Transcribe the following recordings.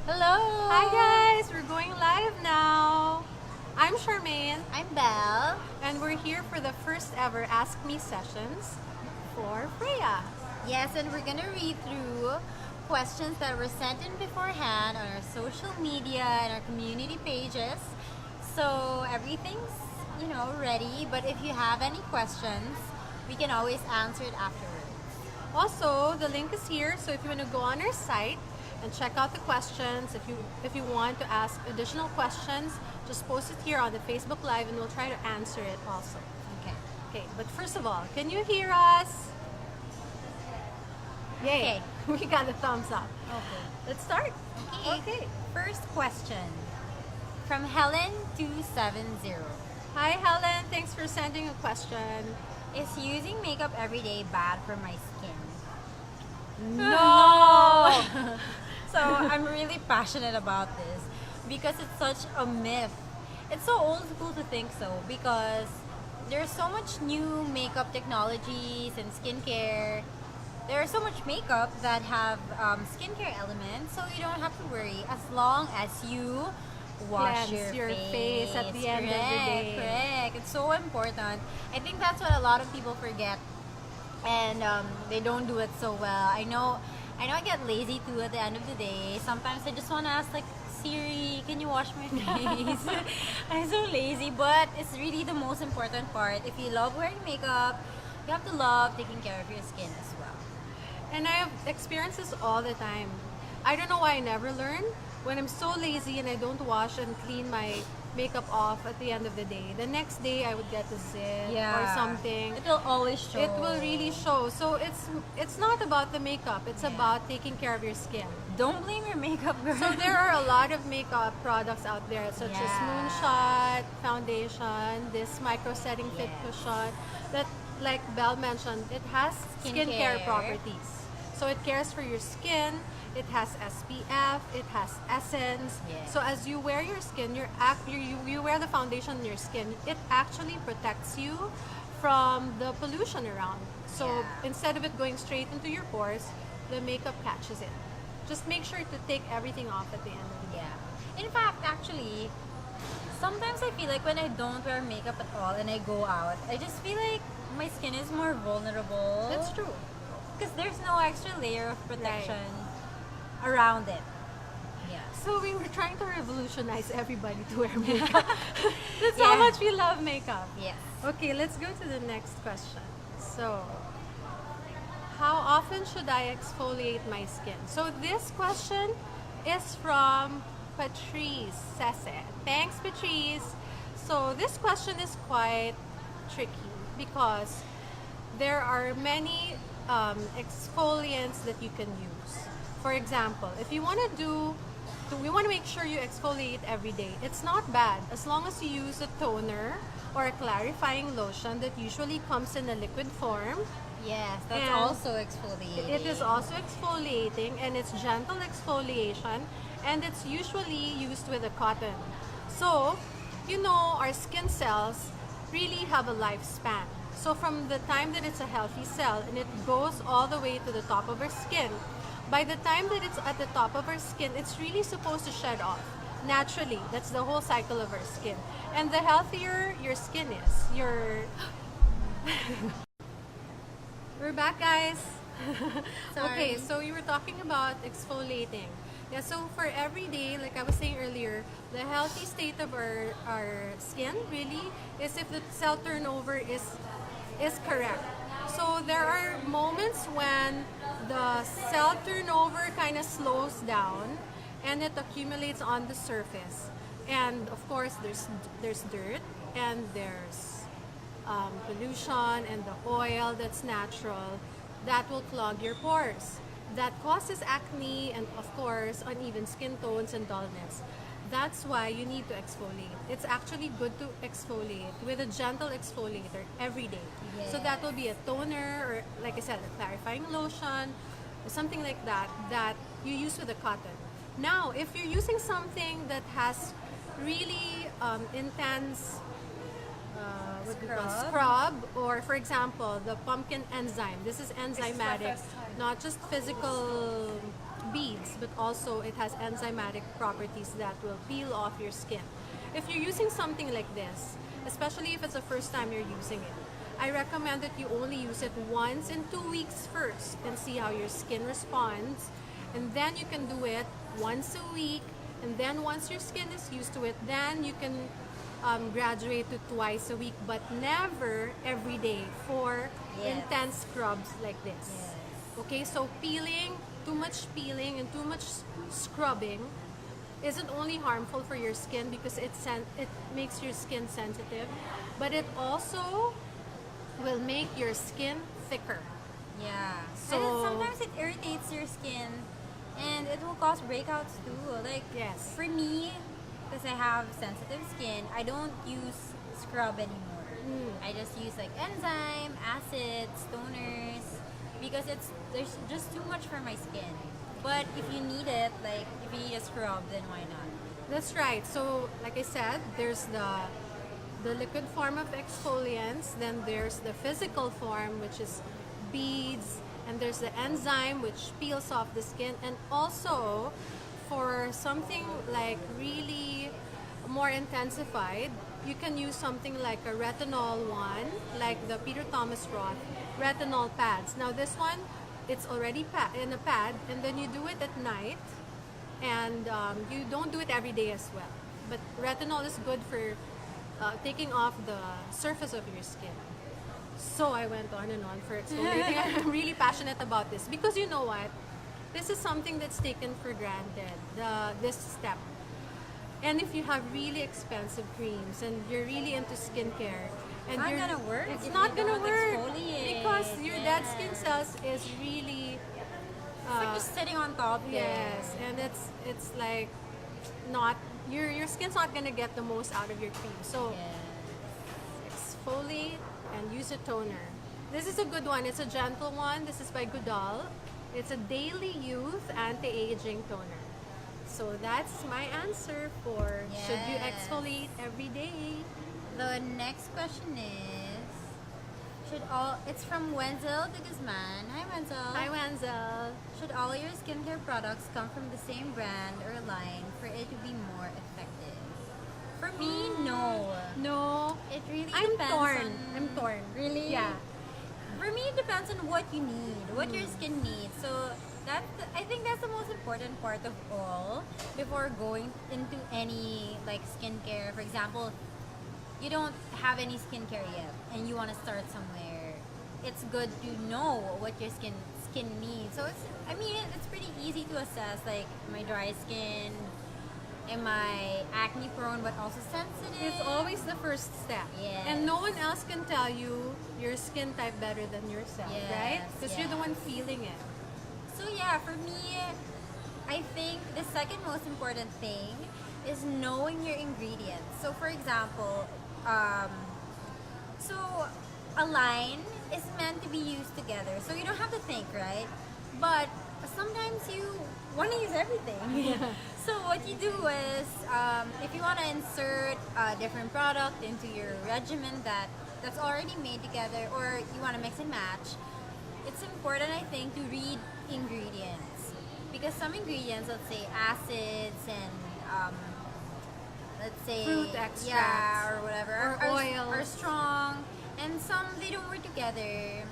Hello! Hi guys, we're going live now. I'm Charmaine I'm Belle. and we're here for the first ever Ask Me sessions for Freya. Yes, and we're gonna read through questions that were sent in beforehand on our social media and our community pages. So everything's, ready, but if you have any questions, we can always answer it afterwards. Also, the link is here, so if you want to go on our site and check out the questions, if you want to ask additional questions, just post it here on the Facebook Live and we'll try to answer it also. Okay. Okay, but first of all, can you hear us? Yay! Okay. We got a thumbs up. Okay. Let's start. Okay. First question from Helen270. Hi Helen, thanks for sending a question. Is using makeup every day bad for my skin? No! So I'm really passionate about this because it's such a myth. It's so old school to think so because there's so much new makeup technologies and skincare. There's so much makeup that have skincare elements, so you don't have to worry as long as you wash Cleanse your face at the end of the day. Correct. It's so important. I think that's what a lot of people forget, and they don't do it so well. I get lazy too at the end of the day. Sometimes I just want to ask like, Siri, can you wash my face? I'm so lazy, but it's really the most important part. If you love wearing makeup, you have to love taking care of your skin as well. And I have experienced this all the time. I don't know why I never learn. When I'm so lazy and I don't wash and clean my makeup off at the end of the day, the next day I would get a zit or something. It will always show. It will really show. So it's not about the makeup. It's about taking care of your skin. Don't blame your makeup girl. So there are a lot of makeup products out there, such as Yeah. Moonshot foundation, this micro setting fit cushion, that, like Belle mentioned, it has skincare Skincare. properties. So it cares for your skin. It has SPF. It has essence. Yes. So as you wear your skin, you wear the foundation on your skin. It actually protects you from the pollution around. So Yeah. instead of it going straight into your pores, the makeup catches it. Just make sure to take everything off at the end of the day. Yeah. In fact, actually, sometimes I feel like when I don't wear makeup at all and I go out, I just feel like my skin is more vulnerable. That's true. Because there's no extra layer of protection around it. Yeah. So we were trying to revolutionize everybody to wear makeup. That's how much we love makeup. Yes. Okay, let's go to the next question. So, how often should I exfoliate my skin? So this question is from Patrice Sese. Thanks, Patrice. So this question is quite tricky because there are many exfoliants that you can use. For example, if you want we want to make sure you exfoliate every day. It's not bad as long as you use a toner or a clarifying lotion that usually comes in a liquid form. Yes, that's And also exfoliating. It is also exfoliating, and it's gentle exfoliation, and it's usually used with a cotton. So, our skin cells really have a lifespan. So from the time that it's a healthy cell and it goes all the way to the top of our skin, by the time that it's at the top of our skin, it's really supposed to shed off naturally. That's the whole cycle of our skin. And the healthier your skin is, We're back, guys. Okay, so you were talking about exfoliating. Yeah, so for every day, like I was saying earlier, the healthy state of our skin really is if the cell turnover is correct. So there are moments when the cell turnover kind of slows down and it accumulates on the surface. And of course, there's dirt and there's pollution and the oil that's natural that will clog your pores. That causes acne and of course uneven skin tones and dullness. That's why you need to exfoliate. It's actually good to exfoliate with a gentle exfoliator every day. So that will be a toner or, like I said, a clarifying lotion or something like that that you use with a cotton. Now, if you're using something that has really intense what we call scrub, or for example, the pumpkin enzyme. This is enzymatic, not just physical beads, but also it has enzymatic properties that will peel off your skin. If you're using something like this, especially if it's the first time you're using it, I recommend that you only use it once in 2 weeks first and see how your skin responds. And then you can do it once a week. And then once your skin is used to it, then you can graduate to twice a week, but never every day for intense scrubs like this. Yes. Okay, so too much peeling and too much scrubbing isn't only harmful for your skin because it makes your skin sensitive, but it also will make your skin thicker. Yeah. So- And sometimes it irritates your skin, and it will cause breakouts too. Like, Yes. for me, because I have sensitive skin, I don't use scrub anymore. I just use like enzyme, acids, toners, because there's just too much for my skin. But if you need it, like if you need a scrub, then why not? That's right. So, like I said, there's the liquid form of exfoliants, then there's the physical form, which is beads, and there's the enzyme, which peels off the skin, and also for something like really more intensified, you can use something like a retinol one, like the Peter Thomas Roth retinol pads. Now this one, it's already in a pad, and then you do it at night, and you don't do it every day as well. But retinol is good for taking off the surface of your skin. So I went on and on for exfoliating. I'm really passionate about this because you know what? This is something that's taken for granted, this step. And if you have really expensive creams and you're really into skincare, and It's not gonna work It's if not you gonna don't work exfoliate. because your dead skin Yes. cells is really It's like just sitting on top there. yes, and it's like not your skin's not gonna get the most out of your cream. So Yes. exfoliate and use a toner. This is a good one. It's a gentle one. This is by Goodall. It's a daily youth anti-aging toner. So that's my answer for should you Yes. exfoliate every day? The next question is, it's from Wenzel de Guzman. Hi Wenzel. Hi, Wenzel. Should all your skincare products come from the same brand or line for it to be more effective? For me, no. No, It really I'm depends torn. on... I'm torn. Really? Yeah. For me, it depends on what you need, what your skin needs. So I think that's the most important part of all before going into any like skincare. For example, you don't have any skincare yet and you want to start somewhere. It's good to know what your skin needs. So it's pretty easy to assess, like, am I dry skin? Am I acne prone but also sensitive? It's always the first step. Yes. And no one else can tell you your skin type better than yourself, Yes, right? Because you're the yes. one feeling it. So yeah, for me, I think the second most important thing is knowing your ingredients. So for example, so a line is meant to be used together. So you don't have to think, right? But sometimes you want to use everything. So what you do is, if you want to insert a different product into your regimen that's already made together, or you want to mix and match, it's important, I think, to read ingredients, because some ingredients, let's say acids and let's say Fruit extracts. yeah, or whatever, Or oils. are strong, and some they don't work together,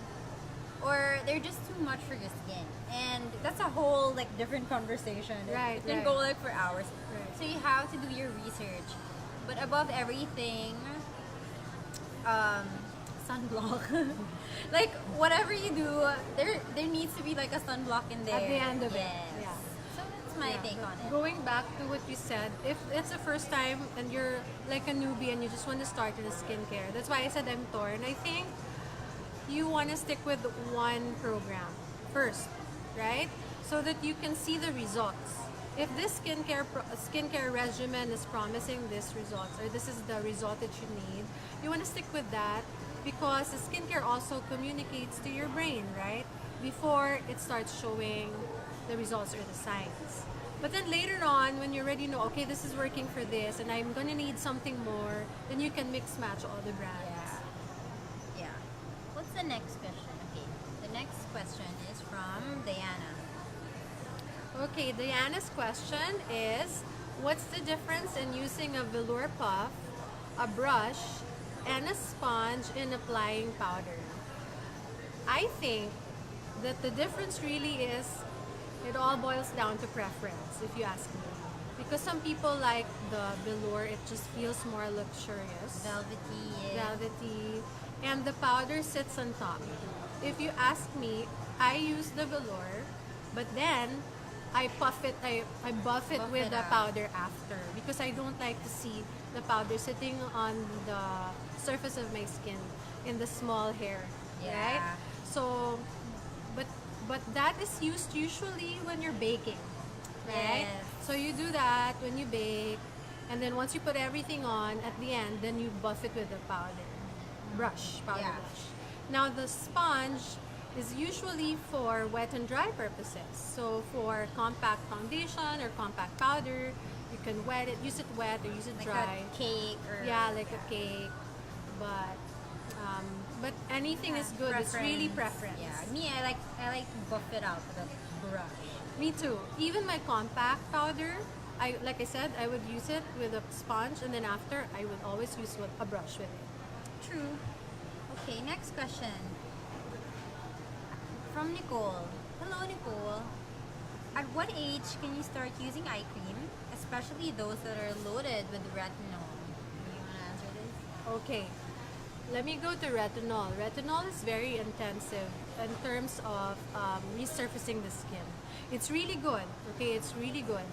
or they're just too much for your skin, and that's a whole like different conversation. Right, It can right. go like for hours. Right. So you have to do your research, but above everything, sunblock. Like whatever you do, there needs to be like a sunblock in there At the end of it. Yes. Yeah. So that's my take on it. Going back to what you said, if it's the first time and you're like a newbie and you just want to start in a skincare, that's why I said I'm torn. I think you want to stick with one program first, right? So that you can see the results. If this skincare regimen is promising this results, or this is the result that you need, you want to stick with that, because the skincare also communicates to your brain, right? Before it starts showing the results or the signs. But then later on, when you already know, okay, this is working for this, and I'm gonna need something more, then you can mix match all the brands. Yeah. What's the next question? Okay. The next question is from Diana. Okay, Diana's question is, what's the difference in using a velour puff, a brush, and a sponge in applying powder? I think that the difference really is, it all boils down to preference, if you ask me. Because some people like the velour, it just feels more luxurious, Velvety. velvety, and the powder sits on top. If you ask me, I use the velour, but then I puff it, I buff it Buff with it the out. powder after, because I don't like to see the powder sitting on the surface of my skin in the small hair, right? Yeah. So, but that is used usually when you're baking, right? Yes. So you do that when you bake, and then once you put everything on at the end, then you buff it with the powder powder Yeah. brush. Now the sponge is usually for wet and dry purposes. So for compact foundation or compact powder, you can use it wet or use it Like dry. a cake or Yeah, like a cake. But but anything is good. It's really preference. Yeah, me, I like to buff it out with a brush. Me too. Even my compact powder, like I said, I would use it with a sponge, and then after I would always use a brush with it. True. Okay, next question. From Nicole. Hello, Nicole. At what age can you start using eye cream, especially those that are loaded with retinol? Do you want to answer this? Okay, let me go to retinol. Retinol is very intensive in terms of resurfacing the skin. It's really good. Okay, it's really good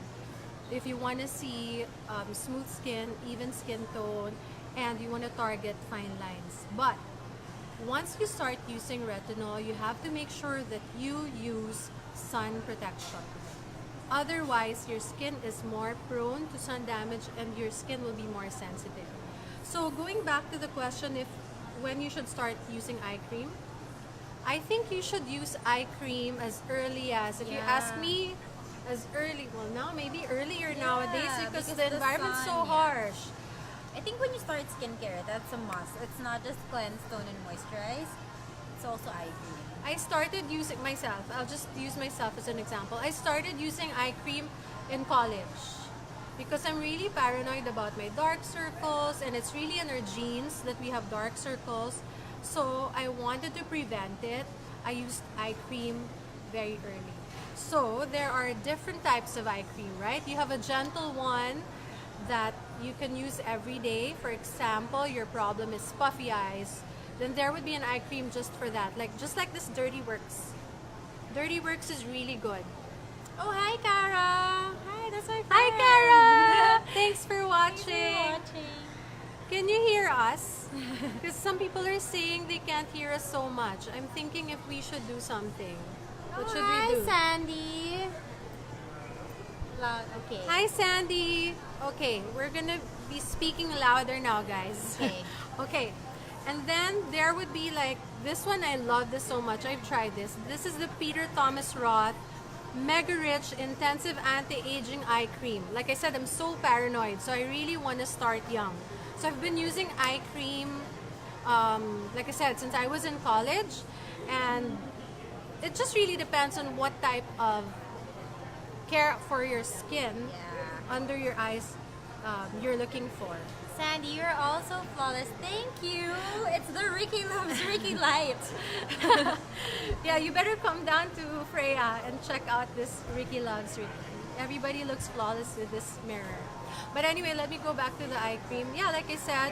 if you want to see smooth skin, even skin tone, and you want to target fine lines. But once you start using retinol, you have to make sure that you use sun protection. Otherwise, your skin is more prone to sun damage and your skin will be more sensitive. So going back to the question, if when you should start using eye cream, I think you should use eye cream as early as, if you ask Yeah. me, as early, well now maybe earlier Yeah, nowadays because because the the environment's so sun, yeah. harsh. I think when you start skincare, that's a must. It's not just cleanse, tone, and moisturize. It's also eye cream. I started using myself. I'll just use myself as an example. I started using eye cream in college because I'm really paranoid about my dark circles, and it's really in our genes that we have dark circles. So I wanted to prevent it. I used eye cream very early. So there are different types of eye cream, right? You have a gentle one that you can use every day. For example, your problem is puffy eyes, then there would be an eye cream just for that. Just like this Dirty Works. Dirty Works is really good. Oh, hi, Cara. Hi, that's my friend. Hi, Cara. Thanks for Thanks for watching. watching. Can you hear us? Because some people are saying they can't hear us so much. I'm thinking if we should do something. What should hi, we do? Sandy. Loud. Okay. Hi, Sandy. Okay, we're gonna be speaking louder now, guys. Okay. Okay. And then there would be like this one. I love this so much. I've tried this. This is the Peter Thomas Roth Mega Rich Intensive Anti-Aging Eye Cream. Like I said, I'm so paranoid, so I really want to start young. So I've been using eye cream, like I said, since I was in college, and it just really depends on what type of care for your skin Yeah. under your eyes you're looking for. Sandy, you're also flawless. Thank you. It's the Ricky Loves Ricky light. Yeah, you better come down to Freya and check out this Ricky Loves Ricky. Everybody looks flawless with this mirror. But anyway, let me go back to the eye cream. Yeah, like I said,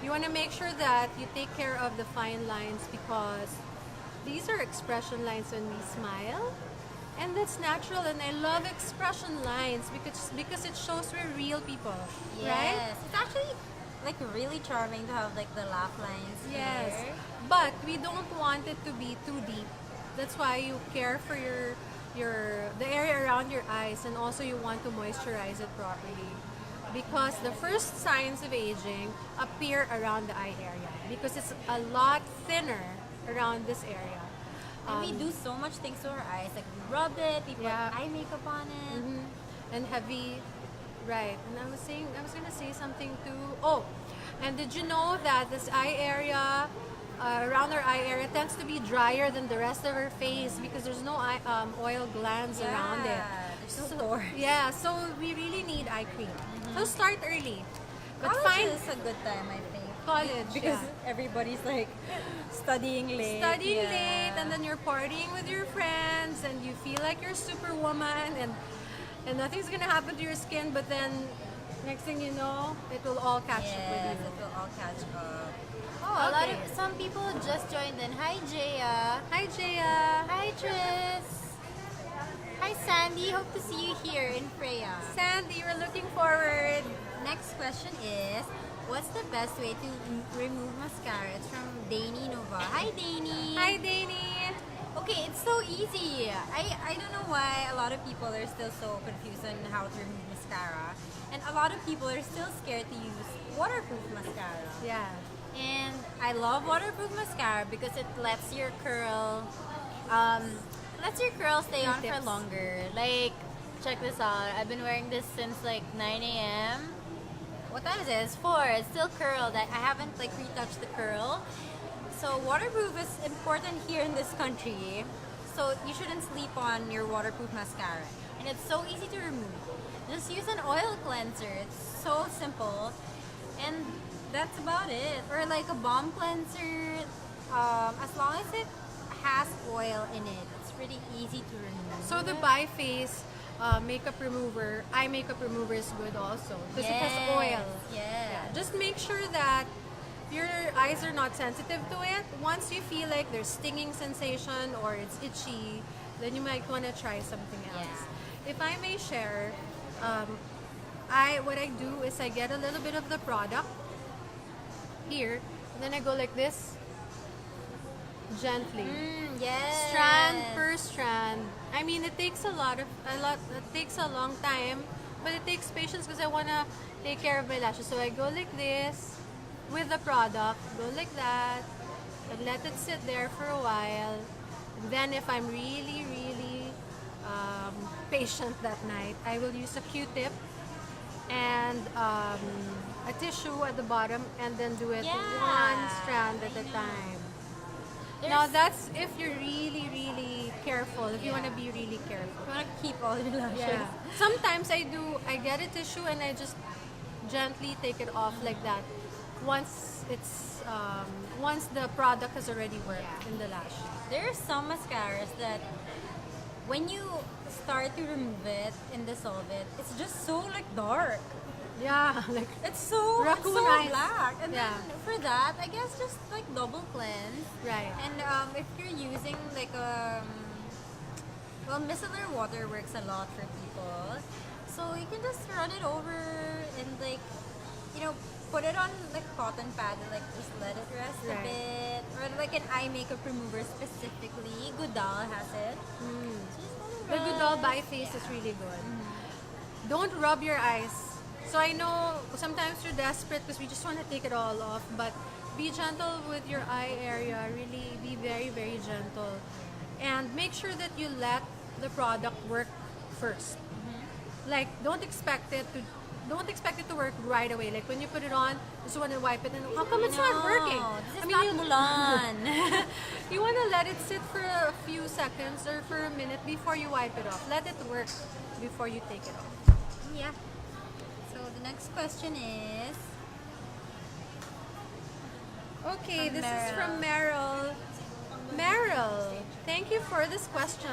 you want to make sure that you take care of the fine lines because these are expression lines when we smile. And that's natural, and I love expression lines because it shows we're real people, right? Yes. It's actually like really charming to have like the laugh lines. Yes, here. but we don't want it to be too deep. That's why you care for the area around your eyes, and also you want to moisturize it properly. Because the first signs of aging appear around the eye area because it's a lot thinner around this area. And we do so much things to our eyes. Like we rub it, we put Yeah. eye makeup on it. And heavy, right? And I was gonna say something too. Oh, and did you know that this eye area around our eye area tends to be drier than the rest of our face because there's no oil glands around it. There's no pores. Yeah, so we really need eye cream. So start early. But College is a good time, I think. college Because yeah. everybody's like studying late. Studying late, and then you're partying with your friends, and you feel like you're superwoman, and nothing's gonna happen to your skin. But then, next thing you know, it will all catch up with Yes, you. it will all catch up. Oh, a lot of Okay. some people just joined in. Hi, Jaya. Hi, Jaya. Hi, Tris. Hi, Sandy. Hope to see you here in Freya. Sandy, we're looking forward. Next question is, what's the best way to remove mascara? It's from Dani Nova. Hi, Dani. Hi, Dani. Okay, it's so easy. I don't know why a lot of people are still so confused on how to remove mascara. And a lot of people are still scared to use waterproof mascara. Yeah. And I love waterproof mascara because it lets your curl stay on for tips. longer. Like, check this out. I've been wearing this since like 9 a.m. What time is it? It's 4. It's still curled. I haven't like retouched the curl. So waterproof is important here in this country. So you shouldn't sleep on your waterproof mascara. And it's so easy to remove. Just use an oil cleanser. It's so simple. And that's about it. Or like a balm cleanser. As long as it has oil in it, it's pretty easy to remove. So the bi-face makeup remover, eye makeup remover is good also because it has oil. Yeah. Just make sure that your eyes are not sensitive to it. Once you feel like there's stinging sensation or it's itchy, then you might want to try something else. If I may share, what I do is I get a little bit of the product here, and then I go like this, gently. Yes. Strand per strand. I mean, it takes it takes a long time, but it takes patience because I wanna take care of my lashes. So I go like this with the product, go like that, and let it sit there for a while. And then if I'm really, really patient that night, I will use a Q-tip and a tissue at the bottom, and then do it one strand at a time. Now that's if you're really, really careful. If you want to be really careful. You want to keep all your lashes. Yeah. Sometimes I get a tissue and I just gently take it off like that. Once once the product has already worked in the lash. There are some mascaras that when you start to remove it and dissolve it, it's just so like dark. Yeah, like It's so Raccoon so eyes. black. And Yeah. then for that, I guess just like double cleanse. right. And if you're using like well, micellar water works a lot for people. So you can just run it over and like, put it on like cotton pad and like just let it rest a Right. bit. Or like an eye makeup remover specifically. Goodal has it. So just let The it Goodall rest. by face is really good. Don't rub your eyes. So I know sometimes you're desperate because we just want to take it all off, but be gentle with your eye area. Really be very, very gentle. And make sure that you let the product work first. Like don't expect it to work right away. Like when you put it on, you just want to wipe it and how come it's not working? This is not Mulan. You want to let it sit for a few seconds or for a minute before you wipe it off. Let it work before you take it off. Yeah. So the next question is Okay, From this is Meryl. from Meryl. Meryl, thank you for this question.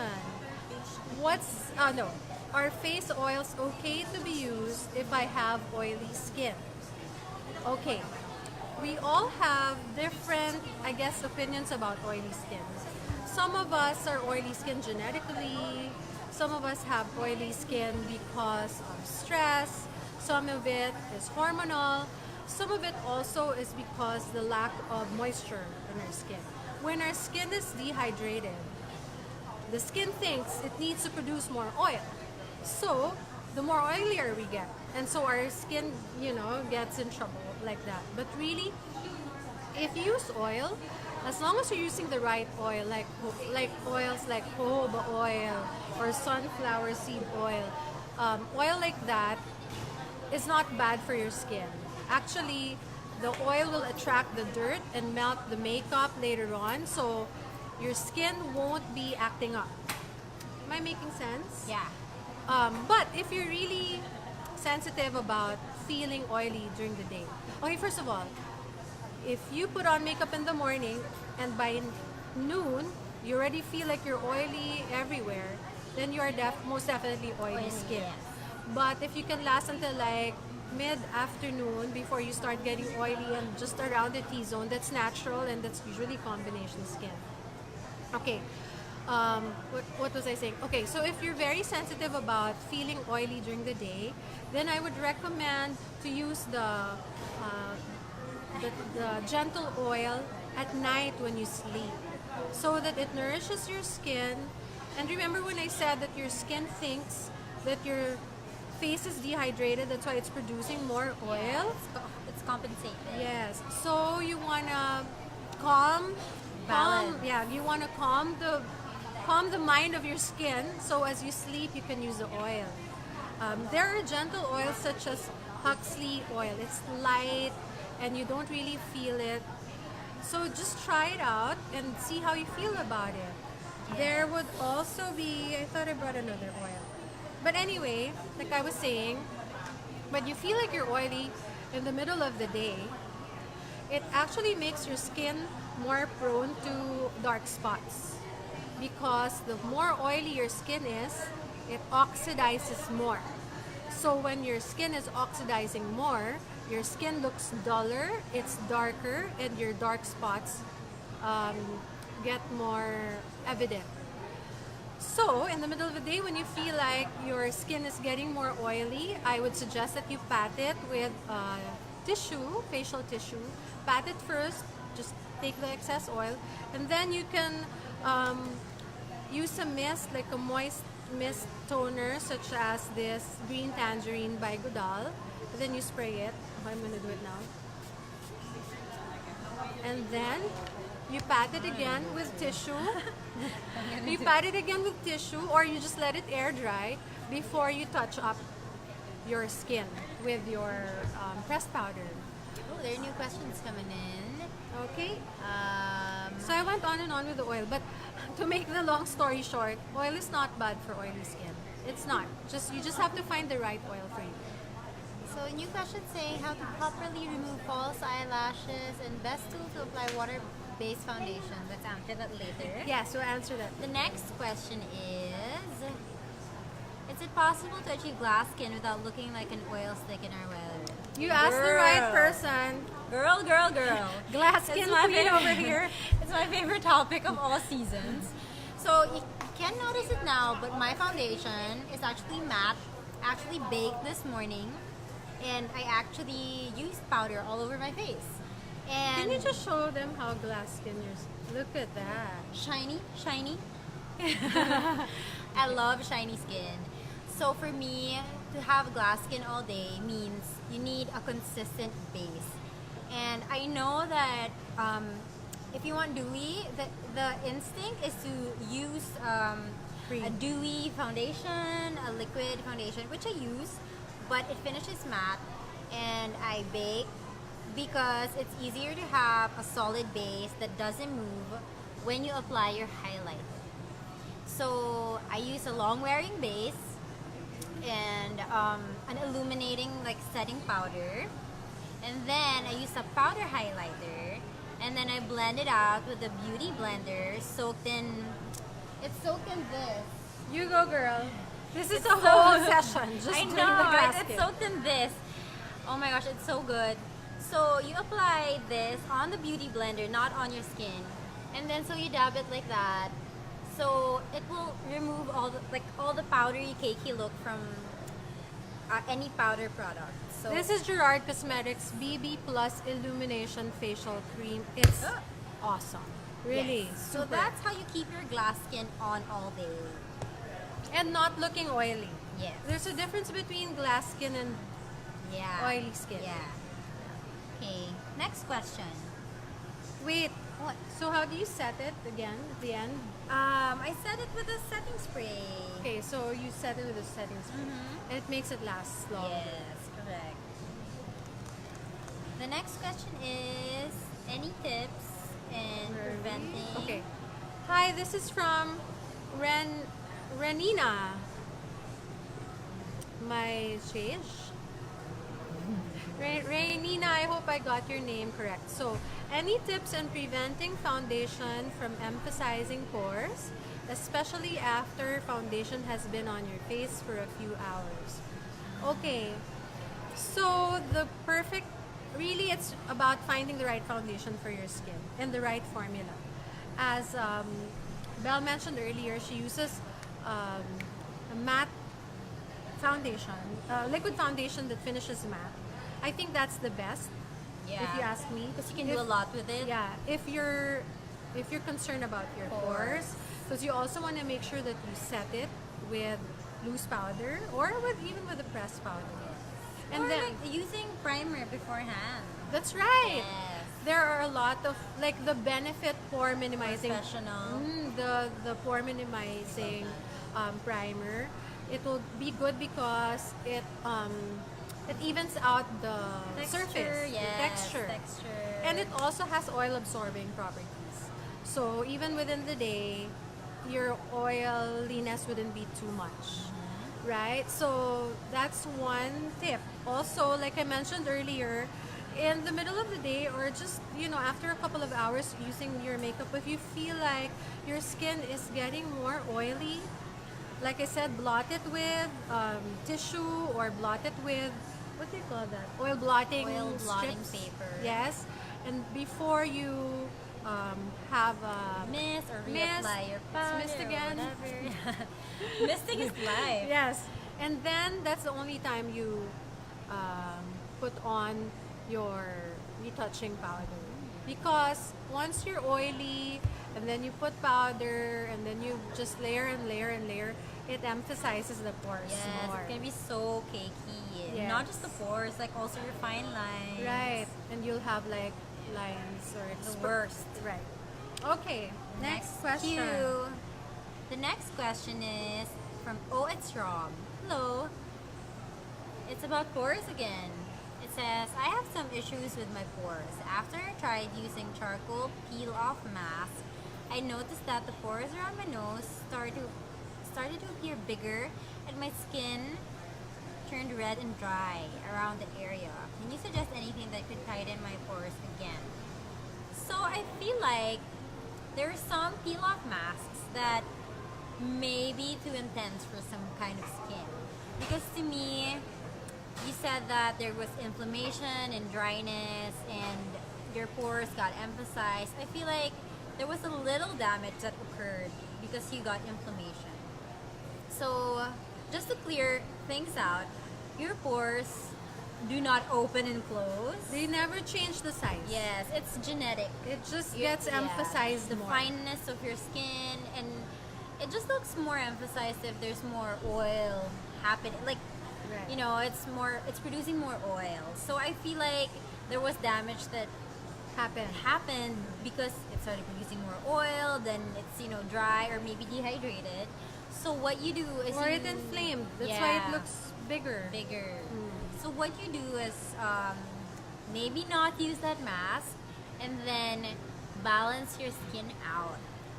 Are face oils okay to be used if I have oily skin? Okay, we all have different, I guess, opinions about oily skin. Some of us are oily skin genetically. Some of us have oily skin because of stress. Some of it is hormonal. Some of it also is because the lack of moisture in our skin. When our skin is dehydrated, the skin thinks it needs to produce more oil. So, the more oilier we get. And so our skin, gets in trouble like that. But really, if you use oil, as long as you're using the right oil, like oils like jojoba oil or sunflower seed oil, oil like that is not bad for your skin. Actually, the oil will attract the dirt and melt the makeup later on, so your skin won't be acting up. Am I making sense? Yeah. But if you're really sensitive about feeling oily during the day, okay, first of all, if you put on makeup in the morning and by noon you already feel like you're oily everywhere, then you are most definitely oily skin. Yes. But if you can last until like mid-afternoon before you start getting oily and just around the T-zone, that's natural and that's usually combination skin. Okay, what was I saying? Okay, so if you're very sensitive about feeling oily during the day, then I would recommend to use the gentle oil at night when you sleep, so that it nourishes your skin. And remember when I said that your skin thinks that your face is dehydrated, that's why it's producing more oil? It's compensated. Yes. So you wanna calm, Balance. you wanna calm the mind of your skin. So as you sleep, you can use the oil. There are gentle oils such as Huxley oil. It's light and you don't really feel it. So just try it out and see how you feel about it. Yes. There would also be, I thought I brought another oil. But anyway, like I was saying, when you feel like you're oily in the middle of the day, it actually makes your skin more prone to dark spots. Because the more oily your skin is, it oxidizes more. So when your skin is oxidizing more, your skin looks duller, it's darker, and your dark spots get more evident. So, in the middle of the day, when you feel like your skin is getting more oily, I would suggest that you pat it with tissue, facial tissue. Pat it first, just take the excess oil, and then you can use a mist, like a moist mist toner, such as this Green Tangerine by Godal. And then you spray it. Okay, I'm gonna do it now. And then you pat it again with tissue. You pat it again with tissue, or you just let it air dry before you touch up your skin with your pressed powder. Oh, there are new questions coming in. Okay? So I went on and on with the oil, but to make the long story short, oil is not bad for oily skin. It's not. You just have to find the right oil for you. So a new question saying how to properly remove false eyelashes and best tool to apply water-based foundation. Let's answer that later. Yeah, so answer that. The next question is it possible to achieve glass skin without looking like an oil slick in our weather? You asked the right person. Girl. Glass skin queen over here. It's my favorite topic of all seasons. So you can't notice it now, but my foundation is actually matte. Actually baked this morning, and I actually used powder all over my face. And Can you just show them how glass skin yours? Look at that. shiny? I love shiny skin. So for me, to have glass skin all day means you need a consistent base. And I know that if you want dewy, the instinct is to use a dewy foundation, a liquid foundation, which I use, but it finishes matte, and I bake because it's easier to have a solid base that doesn't move when you apply your highlight. So I use a long wearing base and an illuminating like setting powder, and then I use a powder highlighter, and then I blend it out with a beauty blender it's soaked in this. You go, girl. This is a whole session. Just I doing know, the glass it's skin. soaked in this. Oh my gosh, it's so good. So you apply this on the beauty blender, not on your skin, and then so you dab it like that. So it will remove all the powdery, cakey look from any powder product. So This is Gerard Cosmetics BB Plus Illumination Facial Cream. It's awesome. Really. yes. So Super. that's how you keep your glass skin on all day. And not looking oily. Yes. There's a difference between glass skin and Yeah. oily skin. Yeah. Okay. Next question. Wait. What? So how do you set it again at the end? I set it with a setting spray. Okay, so you set it with a setting spray. And it makes it last long. Yes, correct. The next question is any tips in Where are we? preventing? Okay. Hi, this is from Renina. My change. Renina, I hope I got your name correct. So, any tips on preventing foundation from emphasizing pores, especially after foundation has been on your face for a few hours? Okay, so really it's about finding the right foundation for your skin and the right formula. As Belle mentioned earlier, she uses a matte foundation, liquid foundation that finishes matte. I think that's the best, Yeah. if you ask me. Because you can do a lot with it. Yeah, if you're concerned about your pores, because you also want to make sure that you set it with loose powder or even with a pressed powder. And Or then like using primer beforehand. that's right. Yes. There are a lot of like the benefit pore minimizing Professional. the pore minimizing primer. It will be good because it evens out the surface, Yes, the texture, texture. and it also has oil absorbing properties. So even within the day, your oiliness wouldn't be too much. Right? So that's one tip. Also, like I mentioned earlier, in the middle of the day or just, after a couple of hours using your makeup, if you feel like your skin is getting more oily, like I said, blot it with tissue or blot it with, what do you call that? Oil blotting blotting strips. paper. Yes. And before you have a Mist or mist, reapply your it's powder mist or again. whatever. Misting is life. Yes, and then that's the only time you put on your retouching powder. Because once you're oily, and then you put powder, and then you just layer and layer and layer, it emphasizes the pores Yes, more. it's gonna be so cakey. Yes. Not just the pores, like also your fine lines. Right, and you'll have like lines or The worst. Right. Okay, next question. cue. The next question is from Oh It's Rob. Hello. It's about pores again. It says, I have some issues with my pores. After I tried using charcoal peel off mask, I noticed that the pores around my nose started to appear bigger and my skin turned red and dry around the area. Can you suggest anything that could tighten my pores again? So I feel like there are some peel off masks that may be too intense for some kind of skin. Because to me, you said that there was inflammation and dryness and your pores got emphasized. I feel like there was a little damage that occurred because you got inflammation. So just to clear things out, your pores do not open and close. They never change the size. Yes, it's genetic. It just You- gets yeah, emphasized the more. fineness of your skin, and it just looks more emphasized if there's more oil happening. Like, Right. it's producing more oil. So I feel like there was damage that happened because it started producing more oil, then it's dry or maybe dehydrated. So what you do is Or you, it inflamed. That's why it Yeah. looks bigger. bigger. So what you do is maybe not use that mask and then balance your skin out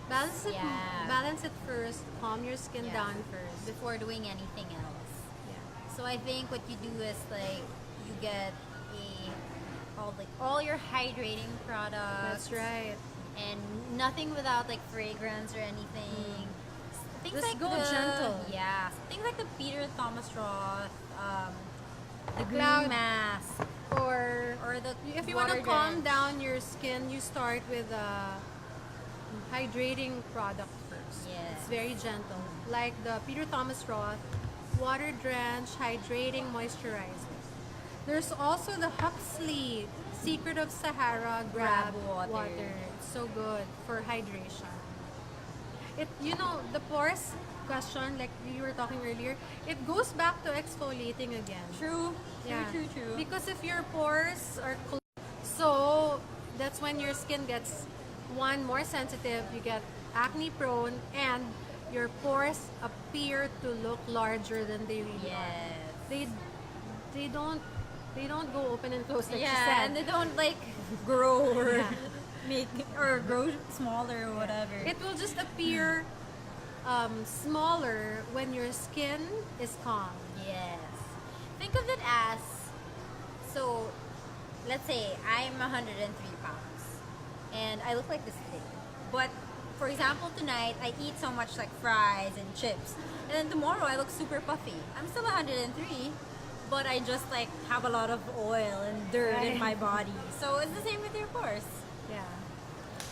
Balance it first. Calm your skin Yeah. down first. before doing anything else. Yeah. So I think what you do is like you get all your hydrating products. That's right. And nothing without like fragrance or anything. Things Just like go the, gentle. Yeah, things like the Peter Thomas Roth, the green Cloud- mask, Or or the if you want to water calm drench. down your skin, you start with a hydrating product first. Yes. It's very gentle. Like the Peter Thomas Roth Water Drench Hydrating Moisturizer. There's also the Huxley Secret of Sahara Grab Grab water. It's so good for hydration. The pores question, like you were talking earlier, it goes back to exfoliating again. True. True. Because if your pores are so that's when your skin gets more sensitive, you get acne prone, and your pores appear to look larger than they really are. Yes. They don't They don't go open and close like she Yeah, said. and they don't like grow or Yeah. make or grow smaller or whatever. It will just appear smaller when your skin is calm. Yes. Think of it as, so let's say I'm 103 pounds and I look like this today. But for example, tonight I eat so much like fries and chips, and then tomorrow I look super puffy. I'm still 103, but I just like have a lot of oil and dirt in my body. So it's the same with your pores. Yeah.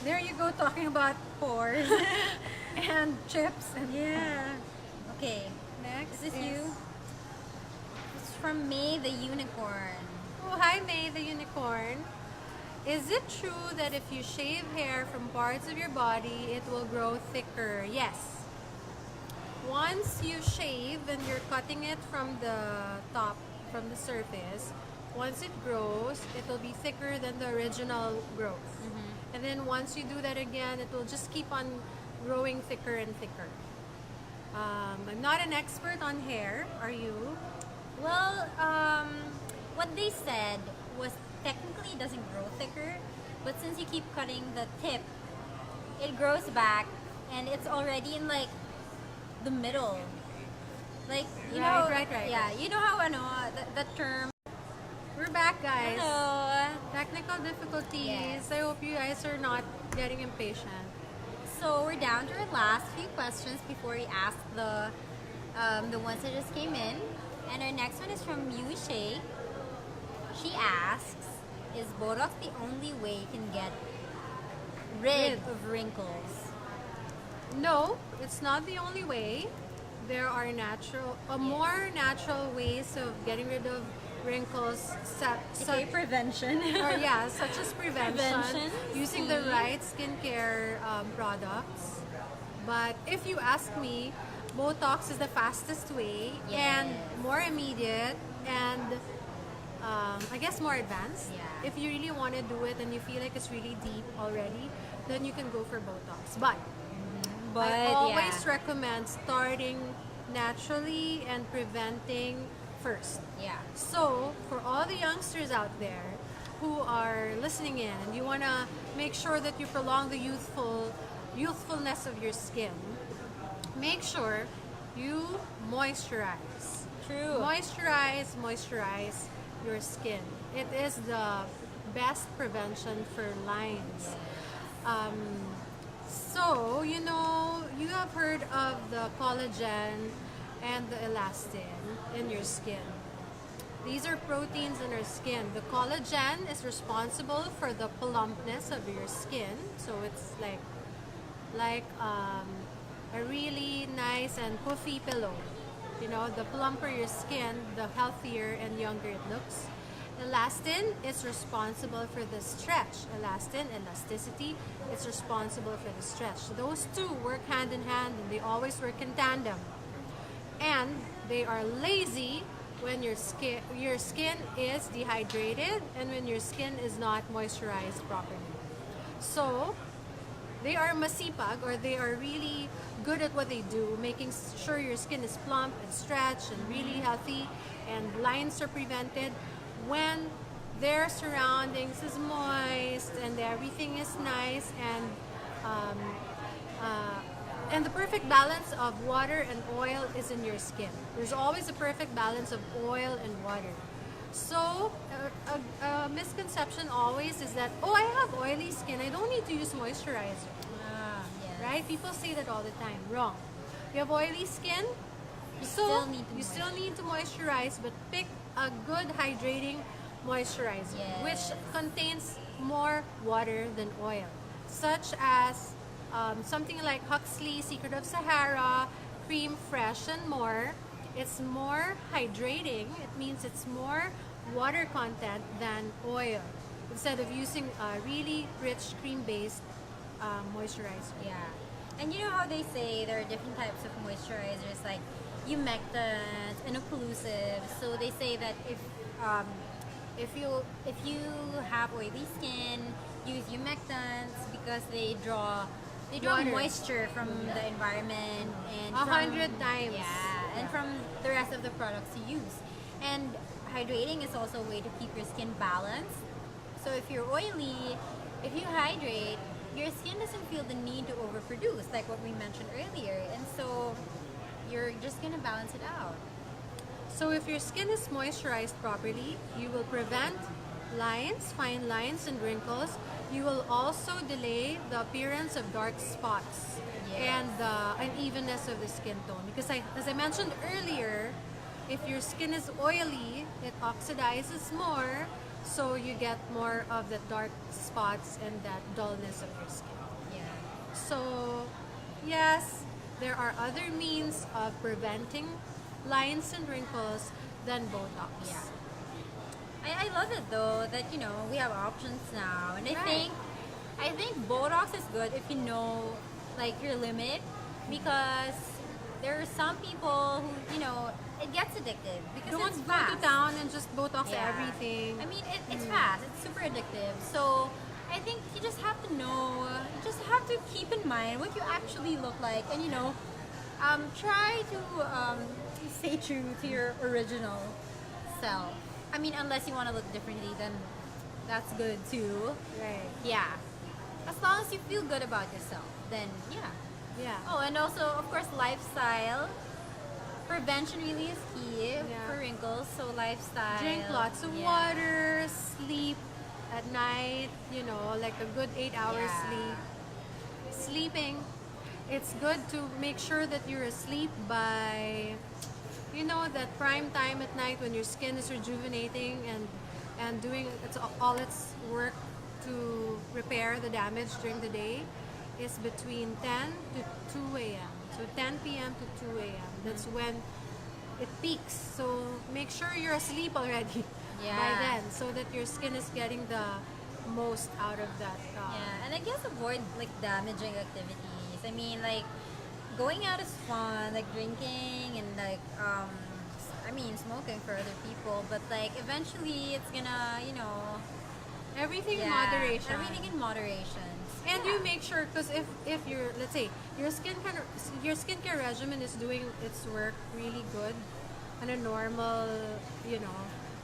There you go, talking about pores and chips. And Yeah. Okay. next Is this you? It's from May the Unicorn. Oh, hi May the Unicorn. Is it true that if you shave hair from parts of your body, it will grow thicker? Yes. Once you shave and you're cutting it from the top, from the surface, once it grows, it will be thicker than the original growth. And then once you do that again, it will just keep on growing thicker and thicker. I'm not an expert on hair. Are you? Well, what they said was technically it doesn't grow thicker, but since you keep cutting the tip, it grows back and it's already in like the middle. Like, you know, Right. yeah, you know how I know that term. We're back, guys. Hello. Technical difficulties. Yes. I hope you guys are not getting impatient. So we're down to our last few questions before we ask the ones that just came in. And our next one is from Yu Shay. She asks, is Botox the only way you can get rid of wrinkles? No, it's not the only way. There are more natural ways of getting rid of wrinkles, Okay, prevention. such as prevention, using the right skincare products. But if you ask me, Botox is the fastest way and more immediate and I guess more advanced. Yeah. If you really want to do it and you feel like it's really deep already, then you can go for Botox. But I always recommend starting naturally and preventing first. Yeah. So, for all the youngsters out there who are listening in and you want to make sure that you prolong the youthfulness of your skin, make sure you moisturize. True. Moisturize your skin. It is the best prevention for lines. So, you have heard of the collagen and the elastin in your skin. These are proteins in our skin. The collagen is responsible for the plumpness of your skin. So it's like a really nice and puffy pillow. The plumper your skin, the healthier and younger it looks. Elastin is responsible for the stretch. Elasticity, is responsible for the stretch. Those two work hand in hand and they always work in tandem. And they are lazy when your skin is dehydrated and when your skin is not moisturized properly. So they are masipag, or they are really good at what they do, making sure your skin is plump and stretched and really healthy and lines are prevented when their surroundings is moist and everything is nice and the perfect balance of water and oil is in your skin. There's always a perfect balance of oil and water. So a misconception always is that, oh, I have oily skin, I don't need to use moisturizer. Yes. Right? People say that all the time. Wrong. You have oily skin, You so still need to still need to moisturize, but pick a good hydrating moisturizer, Yes. which contains more water than oil, such as something like Huxley Secret of Sahara, Cream Fresh and more. It's more hydrating. It means it's more water content than oil, instead of using a really rich cream-based moisturizer. Yeah. And you know how they say there are different types of moisturizers, like humectants and occlusives. So they say that if you have oily skin, use humectants because they draw Water. moisture from the environment and 100 times. Yeah, and from the rest of the products you use. And hydrating is also a way to keep your skin balanced. So if you're oily, if you hydrate, your skin doesn't feel the need to overproduce, like what we mentioned earlier. And so you're just gonna balance it out. So if your skin is moisturized properly, you will prevent lines, fine lines, and wrinkles. You will also delay the appearance of dark spots and the unevenness of the skin tone. Because as I mentioned earlier, if your skin is oily, it oxidizes more, so you get more of the dark spots and that dullness of your skin. Yeah. So, yes, there are other means of preventing lines and wrinkles than Botox. Yeah. I love it though that we have options now, and I think Botox is good if you know like your limit, because there are some people who it gets addictive because Don't it's go fast. to town and just Botox Yeah. everything. I mean, it's fast. It's super addictive. So I think you just have to know. You just have to keep in mind what you actually look like, and try to stay true to your original self. I mean, unless you want to look differently, then that's good too. Right. Yeah. As long as you feel good about yourself, then yeah. Yeah. Oh, and also, of course, lifestyle. Prevention really is key for wrinkles. So lifestyle. Drink lots of water, sleep at night, like a good 8 hours sleep. Sleeping, it's good to make sure that you're asleep by, that prime time at night when your skin is rejuvenating and doing all its work to repair the damage during the day is between 10 to 2 a.m. So 10 p.m. to 2 a.m. That's when it peaks. So make sure you're asleep already by then, so that your skin is getting the most out of that. And I guess avoid like damaging activities. I mean, like going out is fun, like drinking and like smoking for other people, but like eventually it's gonna Everything in moderation. Everything in moderation. And you make sure, because if you're, let's say, your skincare regimen is doing its work really good on a normal,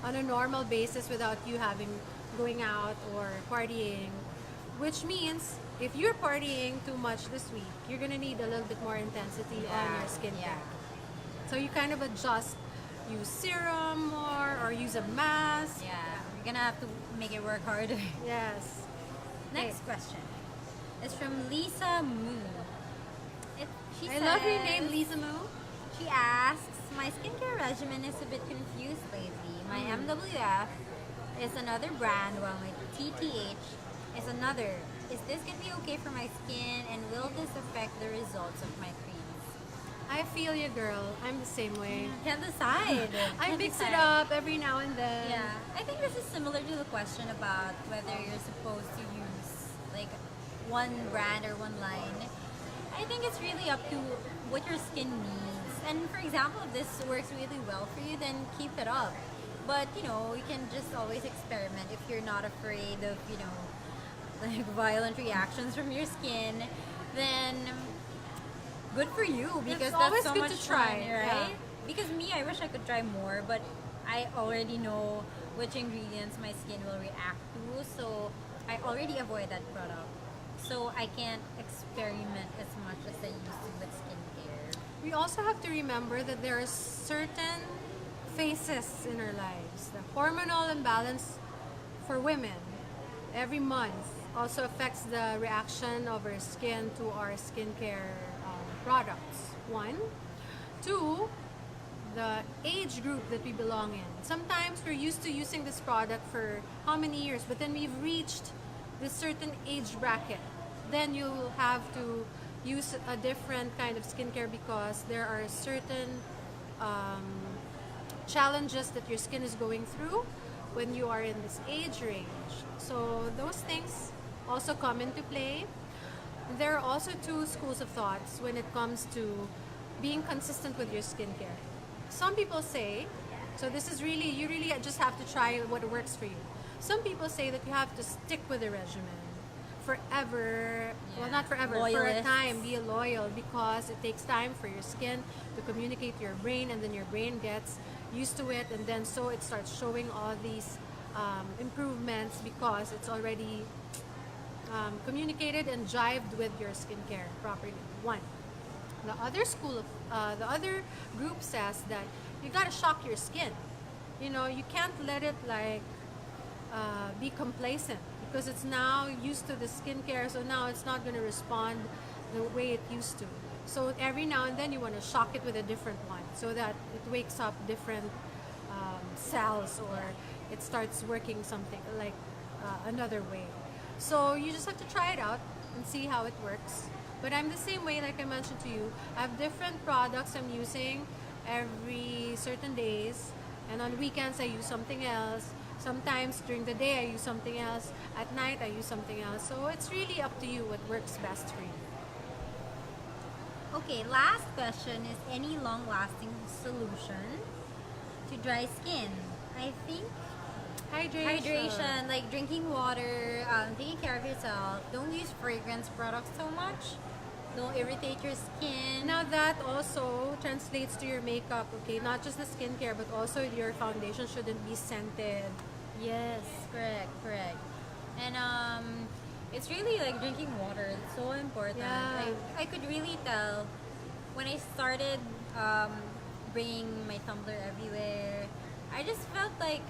on a normal basis without you going out or partying, which means if you're partying too much this week, you're gonna need a little bit more intensity on your skincare. So you kind of adjust, use serum more or use a mask. Yeah, you're gonna have to make it work harder. Yes. Next question. It's from Lisa Moo. I love your name, Lisa Moo. She asks, my skincare regimen is a bit confused lately. My MWF is another brand while my TTH is another. Is this going to be okay for my skin, and will this affect the results of my creams? I feel you, girl. I'm the same way. Can't decide. I mix it up every now and then. Yeah, I think this is similar to the question about whether you're supposed to use like one brand or one line. I think it's really up to what your skin needs. And for example, if this works really well for you, then keep it up. But you can just always experiment if you're not afraid of like violent reactions from your skin. Then good for you, because It's that's always so good much to try, fun, right? yeah. Because me, I wish I could try more, but I already know which ingredients my skin will react to, so I already avoid that product. So I can't experiment as much as I used to with skincare. We also have to remember that there are certain phases in our lives. The hormonal imbalance for women every month also affects the reaction of our skin to our skincare products. 1. 2, the age group that we belong in. Sometimes we're used to using this product for how many years, but then we've reached this certain age bracket. Then you'll have to use a different kind of skincare because there are certain challenges that your skin is going through when you are in this age range. So those things also come into play. There are also two schools of thoughts when it comes to being consistent with your skincare. Some people say, so this is really, you really just have to try what works for you. Some people say that you have to stick with a regimen forever. Well, not forever, for a Loyalists. time. Be loyal because it takes time for your skin to communicate to your brain, and then your brain gets used to it, and then so it starts showing all these improvements because it's already communicated and jived with your skincare properly. One. The other group says that you gotta shock your skin. You know, you can't let it like be complacent because it's now used to the skincare, so now it's not gonna respond the way it used to. So every now and then you want to shock it with a different one so that it wakes up different cells, or it starts working something like another way. So you just have to try it out and see how it works. But I'm the same way, like I mentioned to you. I have different products I'm using every certain days, and on weekends I use something else. Sometimes during the day I use something else. At night I use something else. So it's really up to you what works best for you. Okay, last question is any long-lasting solution to dry skin? I think hydration, like drinking water, taking care of yourself. Don't use fragrance products so much. Don't irritate your skin. Now that also translates to your makeup, okay? Not just the skincare, but also your foundation shouldn't be scented. Yes, correct. And it's really like drinking water. It's so important. Yeah. I could really tell when I started bringing my tumbler everywhere. I just felt like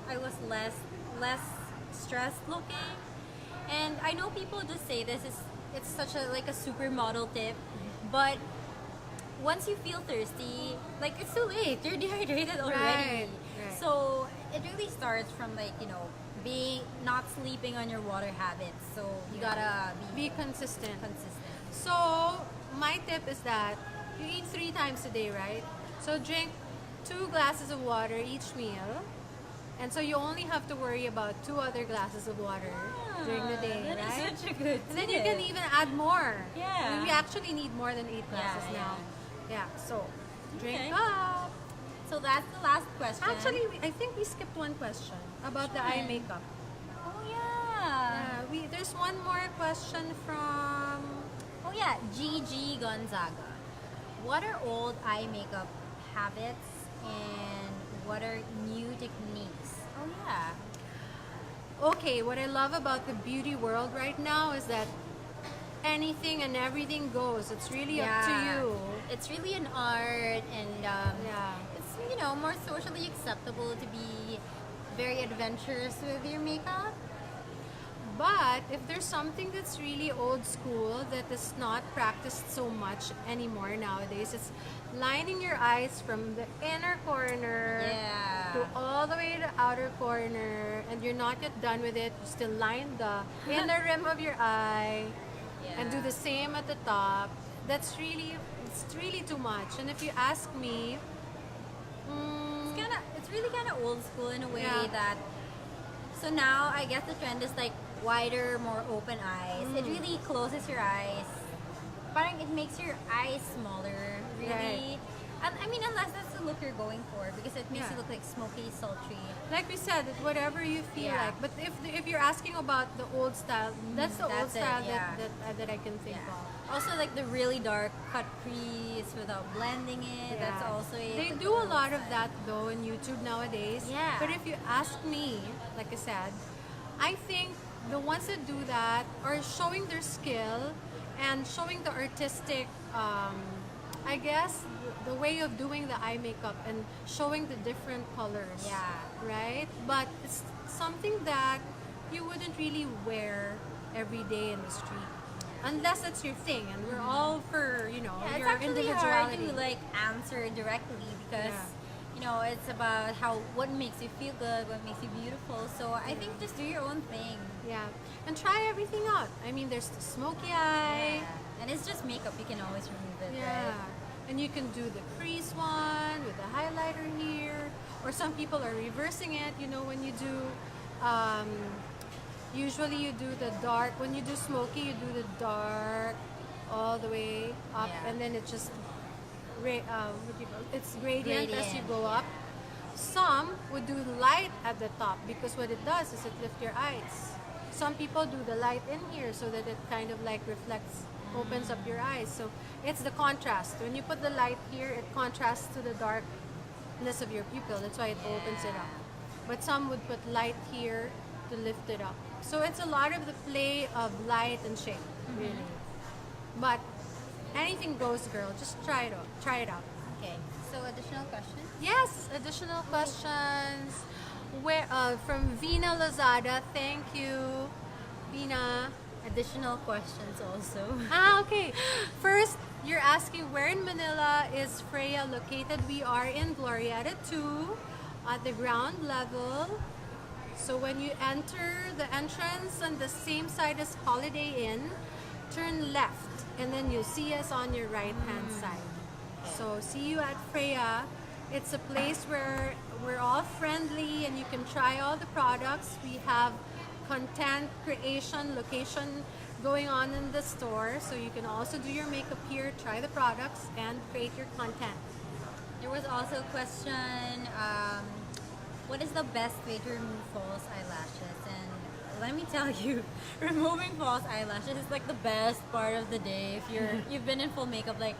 I was less stressed looking. And I know people just say this is it's such a like a supermodel tip, but once you feel thirsty, like it's too late. You're dehydrated already. Right. So it really starts from like being not sleeping on your water habits. So you gotta Be consistent. So my tip is that you eat 3 times a day, right? So drink 2 glasses of water each meal. And so you only have to worry about 2 other glasses of water during the day, that right? is such a good And then you tip. can even add more. Yeah. I mean, we actually need more than 8 glasses Yeah, now. Yeah, so drink Okay. up. So that's the last question. Actually, I think we skipped one question about the eye one? makeup. Oh yeah. There's one more question from... Oh yeah, Gigi Gonzaga. What are old eye makeup habits and what are new techniques? Oh yeah. Okay, what I love about the beauty world right now is that anything and everything goes. It's really up to you. It's really an art, and Yeah. it's more socially acceptable to be very adventurous with your makeup. But if there's something that's really old school that is not practiced so much anymore nowadays, it's lining your eyes from the inner corner Yeah. to all the way to the outer corner, and you're not yet done with it. You still line the inner rim of your eye and do the same at the top. It's really too much. And if you ask me, It's really kind of old school in a way Yeah. that. So now I guess the trend is like wider, more open eyes. It really closes your eyes. Parang it makes your eyes smaller, really. Right. And I mean, unless that's the look you're going for, because it makes Yeah. you look like smoky, sultry. like we said, it's whatever you feel Yeah. like. But if you're asking about the old style, that's the old That's it, style yeah. that I can think Yeah. of. Also, like the really dark cut crease without blending it. That's Yeah. also it. They do a lot of that though in YouTube nowadays. Yeah. But if you ask me, like I said, I think the ones that do that are showing their skill and showing the artistic, I guess, the way of doing the eye makeup and showing the different colors. Yeah. Right? But it's something that you wouldn't really wear every day in the street. Unless that's your thing, and we're all for, Yeah, it's your actually hard individuality. to like answer directly because Yeah. it's about what makes you feel good, what makes you beautiful. So I think just do your own thing. Yeah, and try everything out. I mean, there's the smoky eye. Yeah. And it's just makeup. You can always remove it. Yeah. Right? And you can do the crease one with the highlighter here. Or some people are reversing it, when you do, usually you do the dark. When you do smoky, you do the dark all the way up. Yeah. And then it just, it's gradient as you Gradient, go up. Some would do light at the top because what it does is it lifts your eyes. Some people do the light in here so that it kind of like reflects, opens up your eyes. So it's the contrast. When you put the light here, it contrasts to the dark brightness of your pupil. That's why it opens it up. But some would put light here to lift it up. So it's a lot of the play of light and shape, really. But anything goes, girl. Just try it out. Try it out. Okay. So additional questions? Yes, additional questions. Where from Vina Lazada. Thank you, Vina. Additional questions also. Okay. First, you're asking where in Manila is Freya located? We are in Glorieta 2 at the ground level. So when you enter the entrance on the same side as Holiday Inn, turn left and then you'll see us on your right hand side. So see you at Freya. It's a place where we're all friendly and you can try all the products. We have content creation location going on in the store, so you can also do your makeup here, try the products, and create your content. There was also a question, what is the best way to remove false eyelashes? And let me tell you, removing false eyelashes is like the best part of the day if you've been in full makeup, like.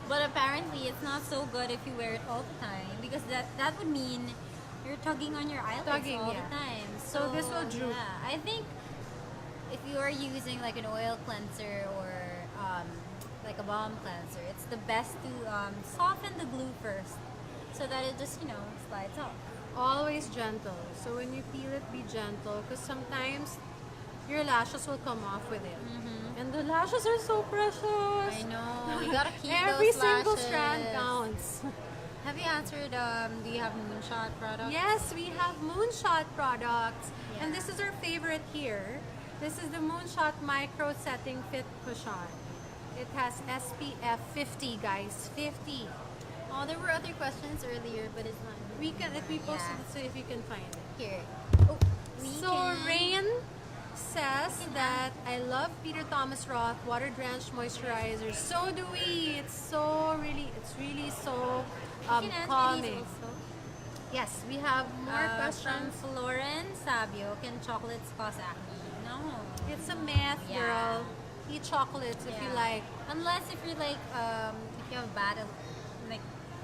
But apparently, it's not so good if you wear it all the time, because that would mean you're tugging on your eyelids all the time. So this will droop. Yeah, I think if you are using like an oil cleanser or like a balm cleanser, it's the best to soften the glue first, so that it just slides off. Always gentle. So when you peel it, be gentle, because sometimes your lashes will come off with it. And the lashes are so precious. I know. You gotta keep Every those single lashes. strand counts. Have you answered, do you have Moonshot products? Yes, we have Moonshot products. Yeah. And this is our favorite here. This is the Moonshot Micro Setting Fit Cushion. It has SPF 50, guys. 50. Oh, there were other questions earlier, but it's not. We posted it, so if you can find it. Here. Oh, Rain says that I love Peter Thomas Roth water drenched moisturizer. So do we. It's really so calming. Yes, we have more questions. From Floren Sabio, can chocolates cause acne? No. It's a myth, girl. Eat chocolates if you like. Unless if you're like, if you have bad like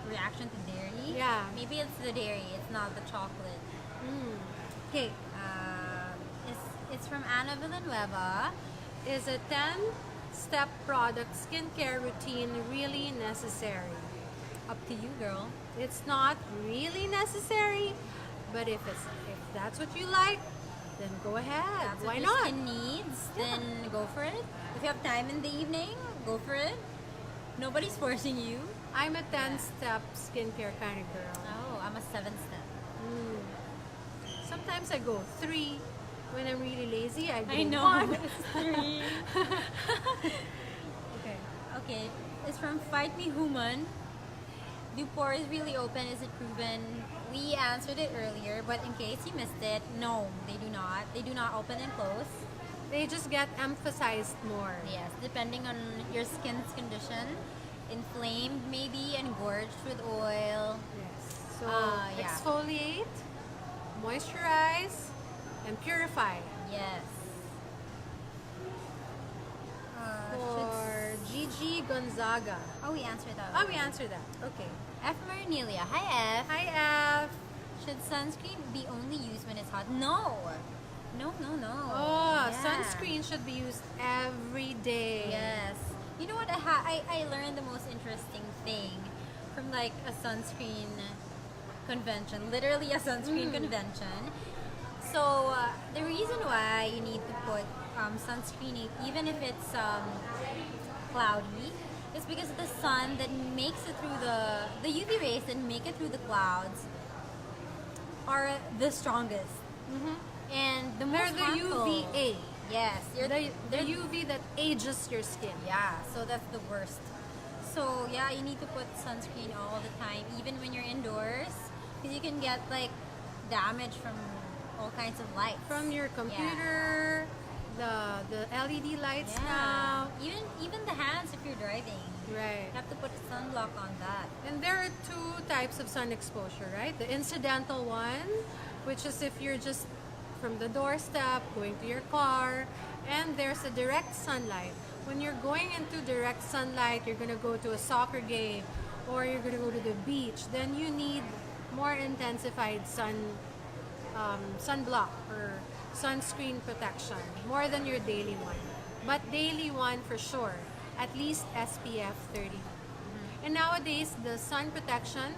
reaction to dairy. Yeah. Maybe it's the dairy. It's not the chocolate. Okay. It's from Ana Villanueva. Is a 10-step product skincare routine really necessary? Up to you, girl. It's not really necessary, but if that's what you like, then go ahead. That's Why what not? your skin needs, then go for it. If you have time in the evening, go for it. Nobody's forcing you. I'm a 10-step skincare kind of girl. Oh, I'm a 7-step. Sometimes I go 3. When I'm really lazy, I go I know. 1. It's 3. Okay. It's from Fight Me Human. Do pores really open? Is it proven? We answered it earlier, but in case you missed it, no, they do not. They do not open and close. They just get emphasized more. Yes, depending on your skin's condition. Inflamed maybe, and gorged with oil. Yes. So yeah. exfoliate, moisturize, and purify. Yes. For Gigi Gonzaga. Oh, we answered that. Oh, we answered that. Okay. F. Marinelia. Hi, F. Hi, F. Should sunscreen be only used when it's hot? No. No. Oh, Yeah. sunscreen should be used every day. Yes. You know what? I learned the most interesting thing from like a sunscreen convention. Literally a sunscreen convention. So the reason why you need to put sunscreen even if it's cloudy is because the sun that makes it through the UV rays that make it through the clouds are the strongest. And the They're most the harmful. UVA. Yes, The UV that ages your skin. yeah, so that's the worst. So yeah, you need to put sunscreen all the time, even when you're indoors, because you can get like damage from all kinds of lights. From your computer, the LED lights Yeah. now. Even the hands if you're driving. Right. You have to put sunblock on that. And there are 2 types of sun exposure, right? The incidental one, which is if you're just from the doorstep going to your car, and there's a direct sunlight. When you're going into direct sunlight, you're gonna go to a soccer game or you're gonna go to the beach, then you need more intensified sunblock or sunscreen protection more than your daily one. But daily one for sure, at least SPF 30. And nowadays, the sun protection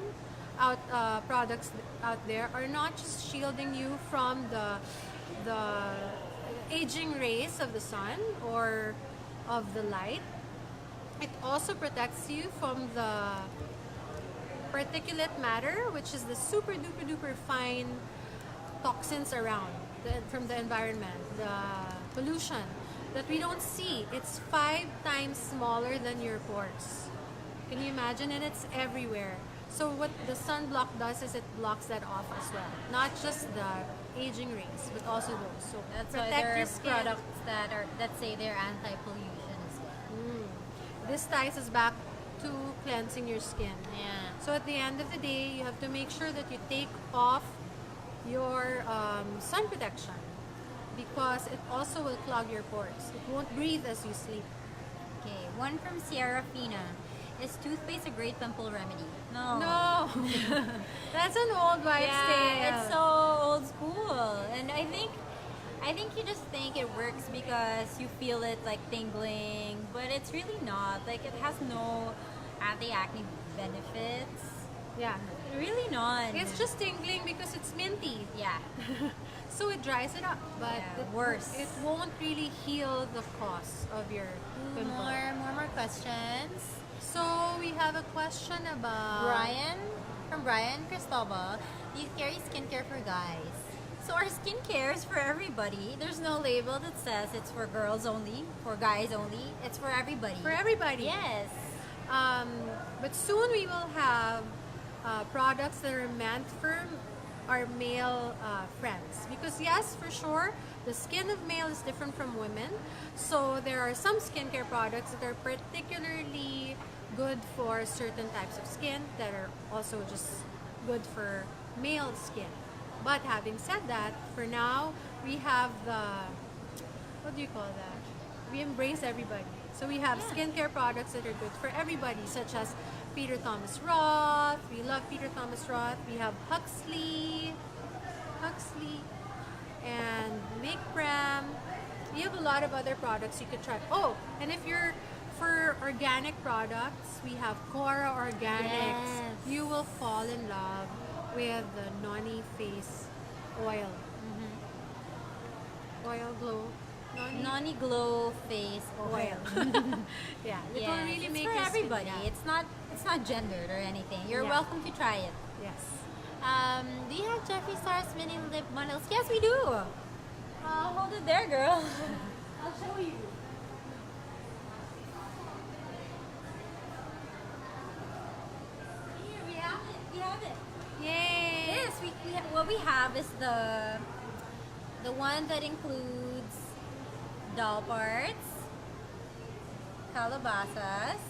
products out there are not just shielding you from the aging rays of the sun or of the light. It also protects you from the particulate matter, which is the super duper duper fine toxins around from the environment, the pollution that we don't see. It's 5 times smaller than your pores. Can you imagine? And it's everywhere. So what the sunblock does is it blocks that off as well. Not just the aging rays, but also those. So That's why protect there your are skin. products that say they're anti-pollution as well. This ties us back to cleansing your skin. Yeah. So at the end of the day, you have to make sure that you take off your sun protection because it also will clog your pores. It won't breathe as you sleep. Okay, one from Sierra Fina. Is toothpaste a great pimple remedy? No. No, that's an old wives' tale. Yeah, it's so old school. And I think you just think it works because you feel it like tingling, but it's really not. Like it has no anti-acne benefits. Yeah, Really none. it's just tingling because it's minty. yeah. So it dries it up, but Yeah, worse. it won't really heal the cause of your pimple. More questions. So we have a question about Brian Cristobal. Do you carry skincare for guys? So our skincare is for everybody. There's no label that says it's for girls only, for guys only. It's for everybody. for everybody. Yes. But soon we will have products that are meant for our male friends. Because yes, for sure, the skin of male is different from women. So there are some skincare products that are particularly good for certain types of skin that are also just good for male skin. But having said that, for now, we have what do you call that? We embrace everybody. So we have skincare products that are good for everybody, such as Peter Thomas Roth. We love Peter Thomas Roth. We have Huxley, and Make Prem. We have a lot of other products you could try. Oh, and if you're for organic products, we have Cora Organics. Yes. You will fall in love with the Noni Face Oil. Oil Glow. Noni Glow Face Oil. Yeah, it Yes, will really it's make for your skin- everybody. yeah. It's not gendered or anything. You're Yeah. welcome to try it. Yes. Do you have Jeffree Star's mini lip bundles? Yes, we do. Hold it there, girl. I'll show you. Here, we have it. We have it. Yay! Yes, what we have is the one that includes doll parts, calabasas,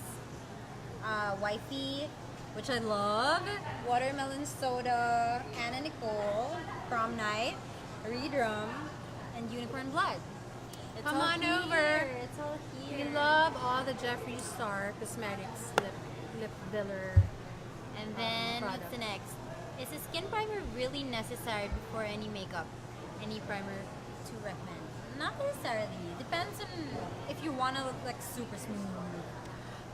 wifey, which I love, watermelon soda, Anna Nicole, prom night, redrum, and unicorn blood. It's Come all on here. over. It's all We here. love all the Jeffree Star Cosmetics lip filler. And then what's product. the next? Is a skin primer really necessary before any makeup? Any primer to recommend? Not necessarily. Depends on if you want to look like super smooth.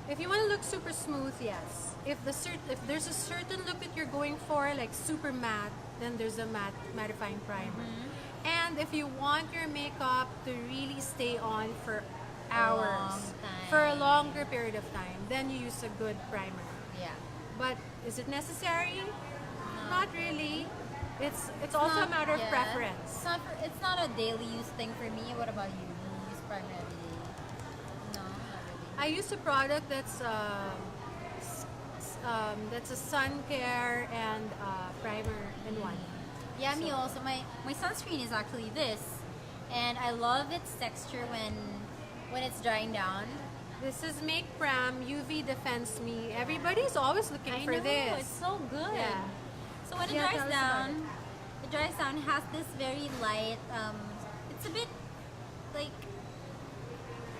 If you want to look super smooth, yes. If there's a certain look that you're going for, like super matte, then there's a mattifying primer. And if you want your makeup to really stay on for hours, long time. for a longer period of time, then you use a good primer. Yeah. But is it necessary? Not really. It's also a matter of yeah, preference. It's not a daily use thing for me. What about you? Do you use primer every day? No, not really. I use a product that's a sun care and primer in one. Yeah, me also. My sunscreen is actually this, and I love its texture when it's drying down. This is Make Pram UV Defense Me. Everybody's always looking I for know, this. it's so good. Yeah. So when it Yeah, dries tell us about down, it dries down, it has this very light, it's a bit like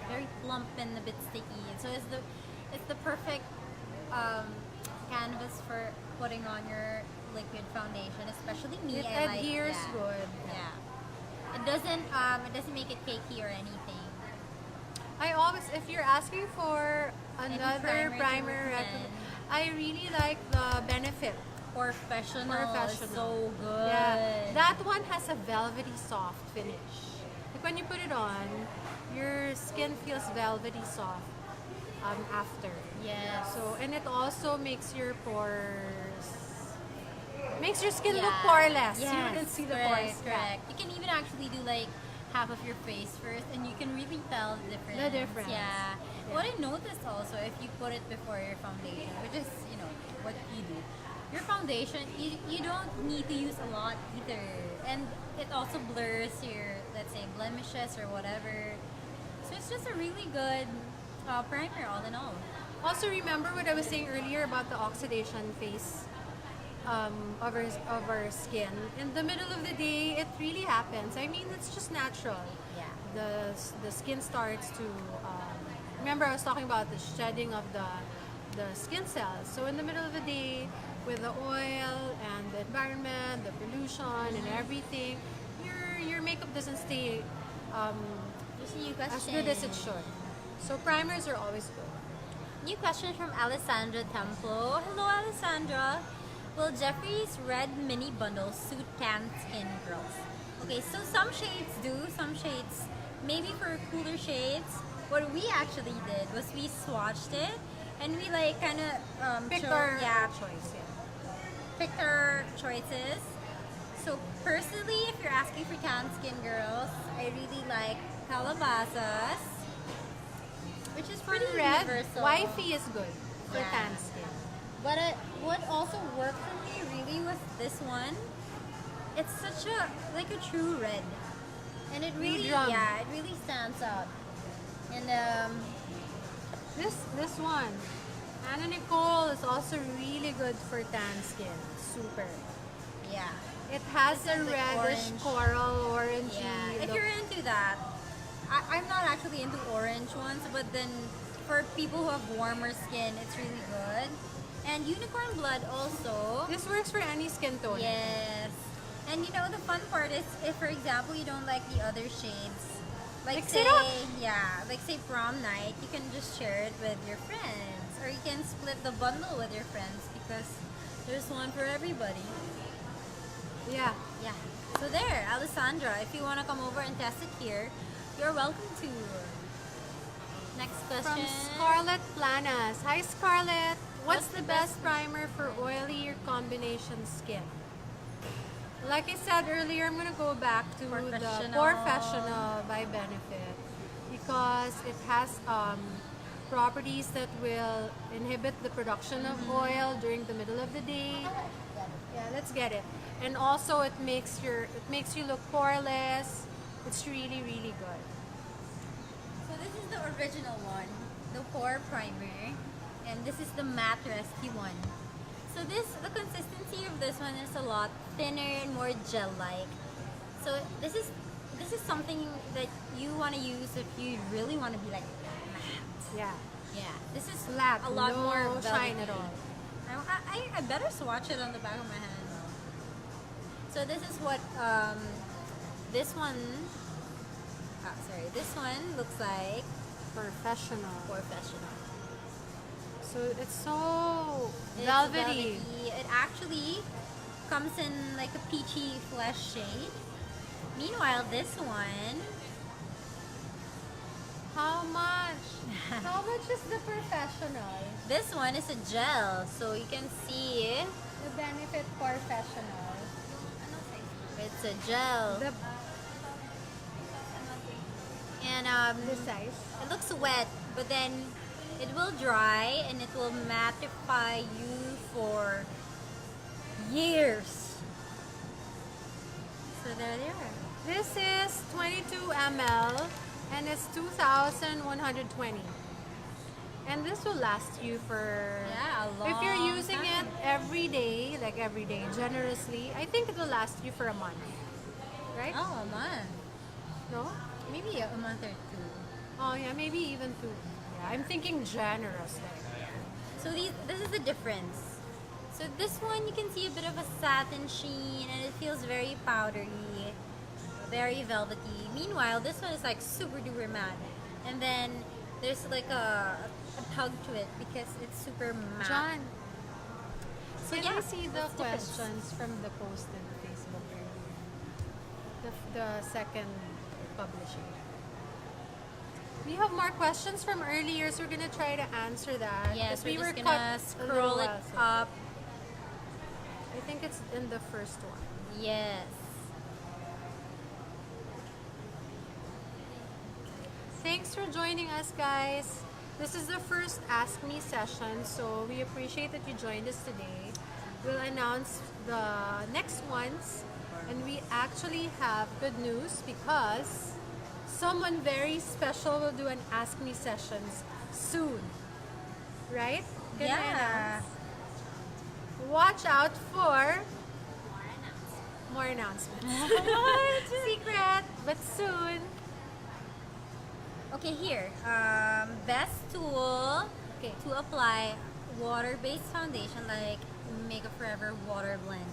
very plump and a bit sticky. So it's the perfect canvas for putting on your liquid foundation, especially me. It I like adheres yeah. good. Yeah. It doesn't make it cakey or anything. I always, if you're asking for Any another primer to primer, recommend? I really like the Benefit. Professional. Is Professional. so good. Yeah, that one has a velvety soft finish. Like when you put it on, your skin feels velvety soft after. Yes. So, and it also makes your pores, makes your skin look Yeah. poreless. Yes, You can see the correct, pores. correct. You can even actually do like half of your face first, and you can really tell the difference. The difference. Yeah. Yeah. What I noticed also, if you put it before your foundation, which is what you do, your foundation you don't need to use a lot either, and it also blurs your, let's say, blemishes or whatever. So it's just a really good primer all in all. Also, remember what I was saying earlier about the oxidation phase of our skin. In the middle of the day, it really happens. I mean, it's just natural. Yeah. The skin starts to remember I was talking about the shedding of the skin cells. So in the middle of the day, with the oil and the environment, the pollution and everything, your makeup doesn't stay Just a new as question. good as it should. So primers are always good. New question from Alessandra Templo. Hello, Alessandra. Will Jeffrey's red mini bundle suit tan skin girls? Okay, so some shades do, some shades maybe for cooler shades. What we actually did was we swatched it and we like kind of Pick chose- our yeah, choice. Yeah. picked our choices. So personally, if you're asking for tan skin girls, I really like Calabasas, which is For pretty red, universal. wifey is good for Yeah. tan skin. But what also worked for me really was this one. It's such a like a true red, and it really Medium. it really stands out. And This one, Anna Nicole is also really good for tan skin. Super. yeah, It has This a is like reddish orange. coral orangey yeah. If look. you're into that, I'm not actually into orange ones, but then for people who have warmer skin, it's really good. And unicorn blood also. This works for any skin tone. Yes. And the fun part is if, for example, you don't like the other shades, like Mix say, it up. like say prom night, you can just share it with your friends, or you can split the bundle with your friends because there's one for everybody. Yeah. Yeah. So there, Alessandra, if you want to come over and test it here, you're welcome to. Next From question. Scarlett Planas. Hi Scarlett. What's the best primer for oily or combination skin? Like I said earlier, I'm gonna go back to the Professional. Professional by Benefit because it has properties that will inhibit the production of oil during the middle of the day. Yeah, let's get it. And also it makes you look poreless. It's really, really good. So this is the original one, the pore primer, and this is the matte rescue one. So the consistency of this one is a lot thinner and more gel-like. So this is something that you want to use if you really want to be like matte. Yeah. Yeah, this is Flat, a lot no more shine velvety. at all. I better swatch it on the back of my hand. So this is what this one. This one looks like Professional. professional. So it's so It's velvety. It actually comes in like a peachy flesh shade. Meanwhile, this one, How much? How much is the Professional? this one is a gel, so you can see The Benefit Professional. it's a gel, The and this size. it looks wet, but then it will dry and it will mattify you for years. So there they are. This is 22 ml and it's 2,120. And this will last you for Yeah, a long if you're using time. it every day, like every day, generously, I think it will last you for a month. Right? Oh, a month. No? Maybe a month or two. Oh yeah, maybe even 2. Yeah, I'm thinking generously. So this is the difference. So this one, you can see a bit of a satin sheen, and it feels very powdery, very velvety. Meanwhile, this one is like super duper matte, and then there's like a tug to it because it's super matte. John, So can yeah, we see the what's the difference? questions from the post in Facebook earlier? The second publishing. We have more questions from earlier, so we're gonna try to answer that. Yes, 'Cause we're just cut gonna a scroll little it while, so up. I think it's in the first one. Yes. Thanks for joining us, guys. This is the first Ask Me session, so we appreciate that you joined us today. We'll announce the next ones, and we actually have good news because someone very special will do an Ask Me sessions soon. Right? Can I Yeah. announce? Watch out for more announcements. Secret, but soon. Okay, here. Best tool Okay. to apply water-based foundation like Makeup Forever Water Blend.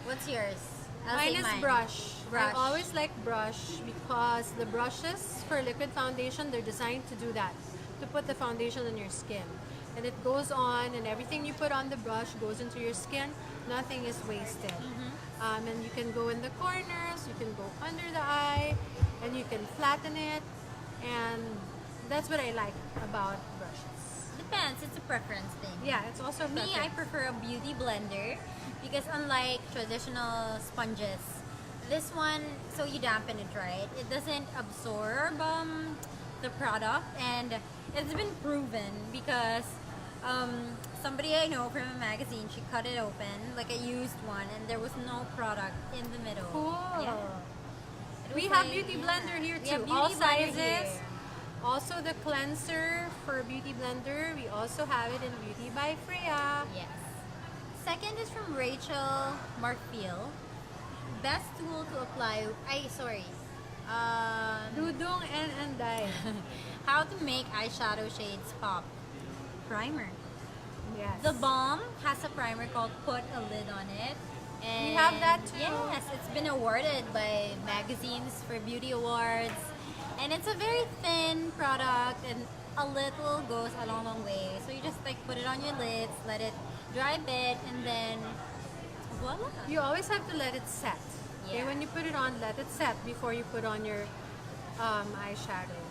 What's yours? I'll Mine say is brush. Brush. I always like brush because the brushes for liquid foundation, they're designed to do that, to put the foundation on your skin. And it goes on, and everything you put on the brush goes into your skin. Nothing is wasted. And you can go in the corners, you can go under the eye, and you can flatten it. And that's what I like about brushes. Depends. It's a preference thing. Yeah, it's also a Me, I preference. prefer a beauty blender because unlike traditional sponges, this one, so you dampen it, right? It doesn't absorb the product, and it's been proven because somebody I know from a magazine, she cut it open, like a used one, and there was no product in the middle. Cool. Yeah. It We was have like- beauty yeah. blender here We have too. beauty All blender sizes. here. Also the cleanser for beauty blender. We also have it in Beauty by Freya. Yes. Second is from Rachel Marfield. Best tool to apply. Dudong and Anday. How to make eyeshadow shades pop. Primer. Yes. The Balm has a primer called Put a Lid on It. And We have that too. Yes, it's been awarded by magazines for beauty awards. And it's a very thin product, and a little goes a long, long way. So you just like put it on your lids, let it dry a bit, and then voila. You always have to let it set. Okay, Yeah. when you put it on, let it set before you put on your eyeshadow.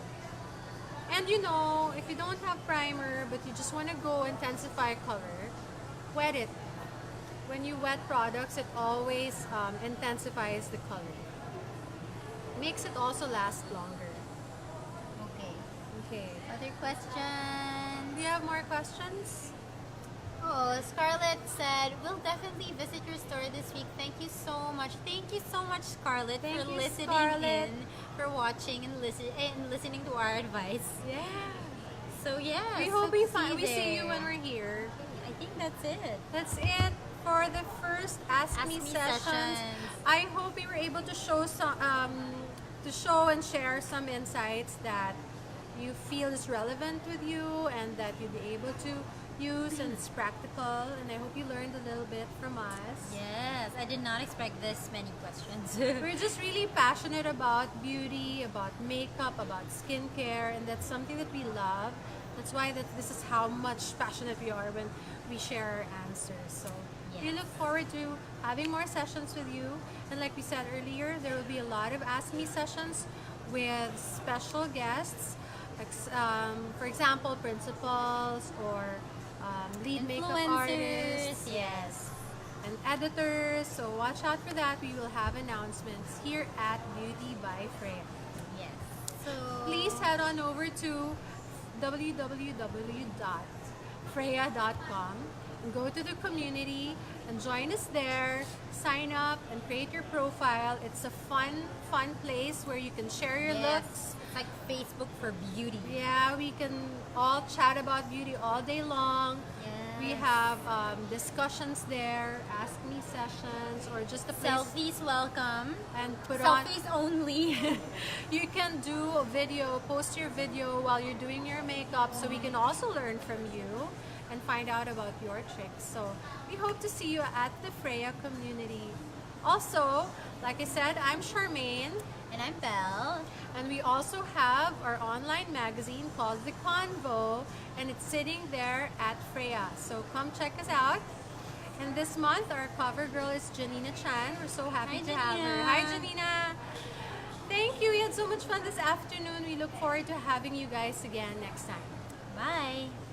And you know, if you don't have primer but you just want to go intensify color, wet it. When you wet products, it always intensifies the color. Makes it also last longer. Okay. Okay. Other questions? Do you have more questions? Oh, Scarlett said, we'll definitely visit your store this week. Thank you so much. Thank you so much, Scarlett, Thank for you, listening Scarlett. in, for watching and listening to our advice. Yeah. So yeah, We so hope we see there. you when we're here. I think that's it. That's it for the first Ask Me Me sessions. sessions. I hope we were able to show and share some insights that you feel is relevant with you and that you'll be able to use, and it's practical. And I hope you learned a little bit from us. Yes, I did not expect this many questions. We're just really passionate about beauty, about makeup, about skincare, and that's something that we love. That's why this is how much passionate we are when we share our answers. So we Yes. look forward to having more sessions with you. And like we said earlier, there will be a lot of Ask Me sessions with special guests, like, for example, principals or lead makeup Influencers, artists. yes. And editors. So watch out for that. We will have announcements here at Beauty by Freya. Yes. So Please head on over to www.freya.com and go to the community and join us there. Sign up and create your profile. It's a fun place where you can share your yes, looks. it's like Facebook for beauty. Yeah, we can all chat about beauty all day long. We Yes. have discussions there, ask me sessions, or just a place Selfies welcome. and put on. Selfies only. You can do a video, post your video while you're doing your makeup, so we can also learn from you. and find out about your tricks. So we hope to see you at the Freya community. Also, like I said, I'm Charmaine. And I'm Belle. And we also have our online magazine called The Convo, and it's sitting there at Freya. So come check us out. And this month, our cover girl is Janina Chan. We're so happy to have her. Hi, Janina. Thank you. We had so much fun this afternoon. We look forward to having you guys again next time. Bye.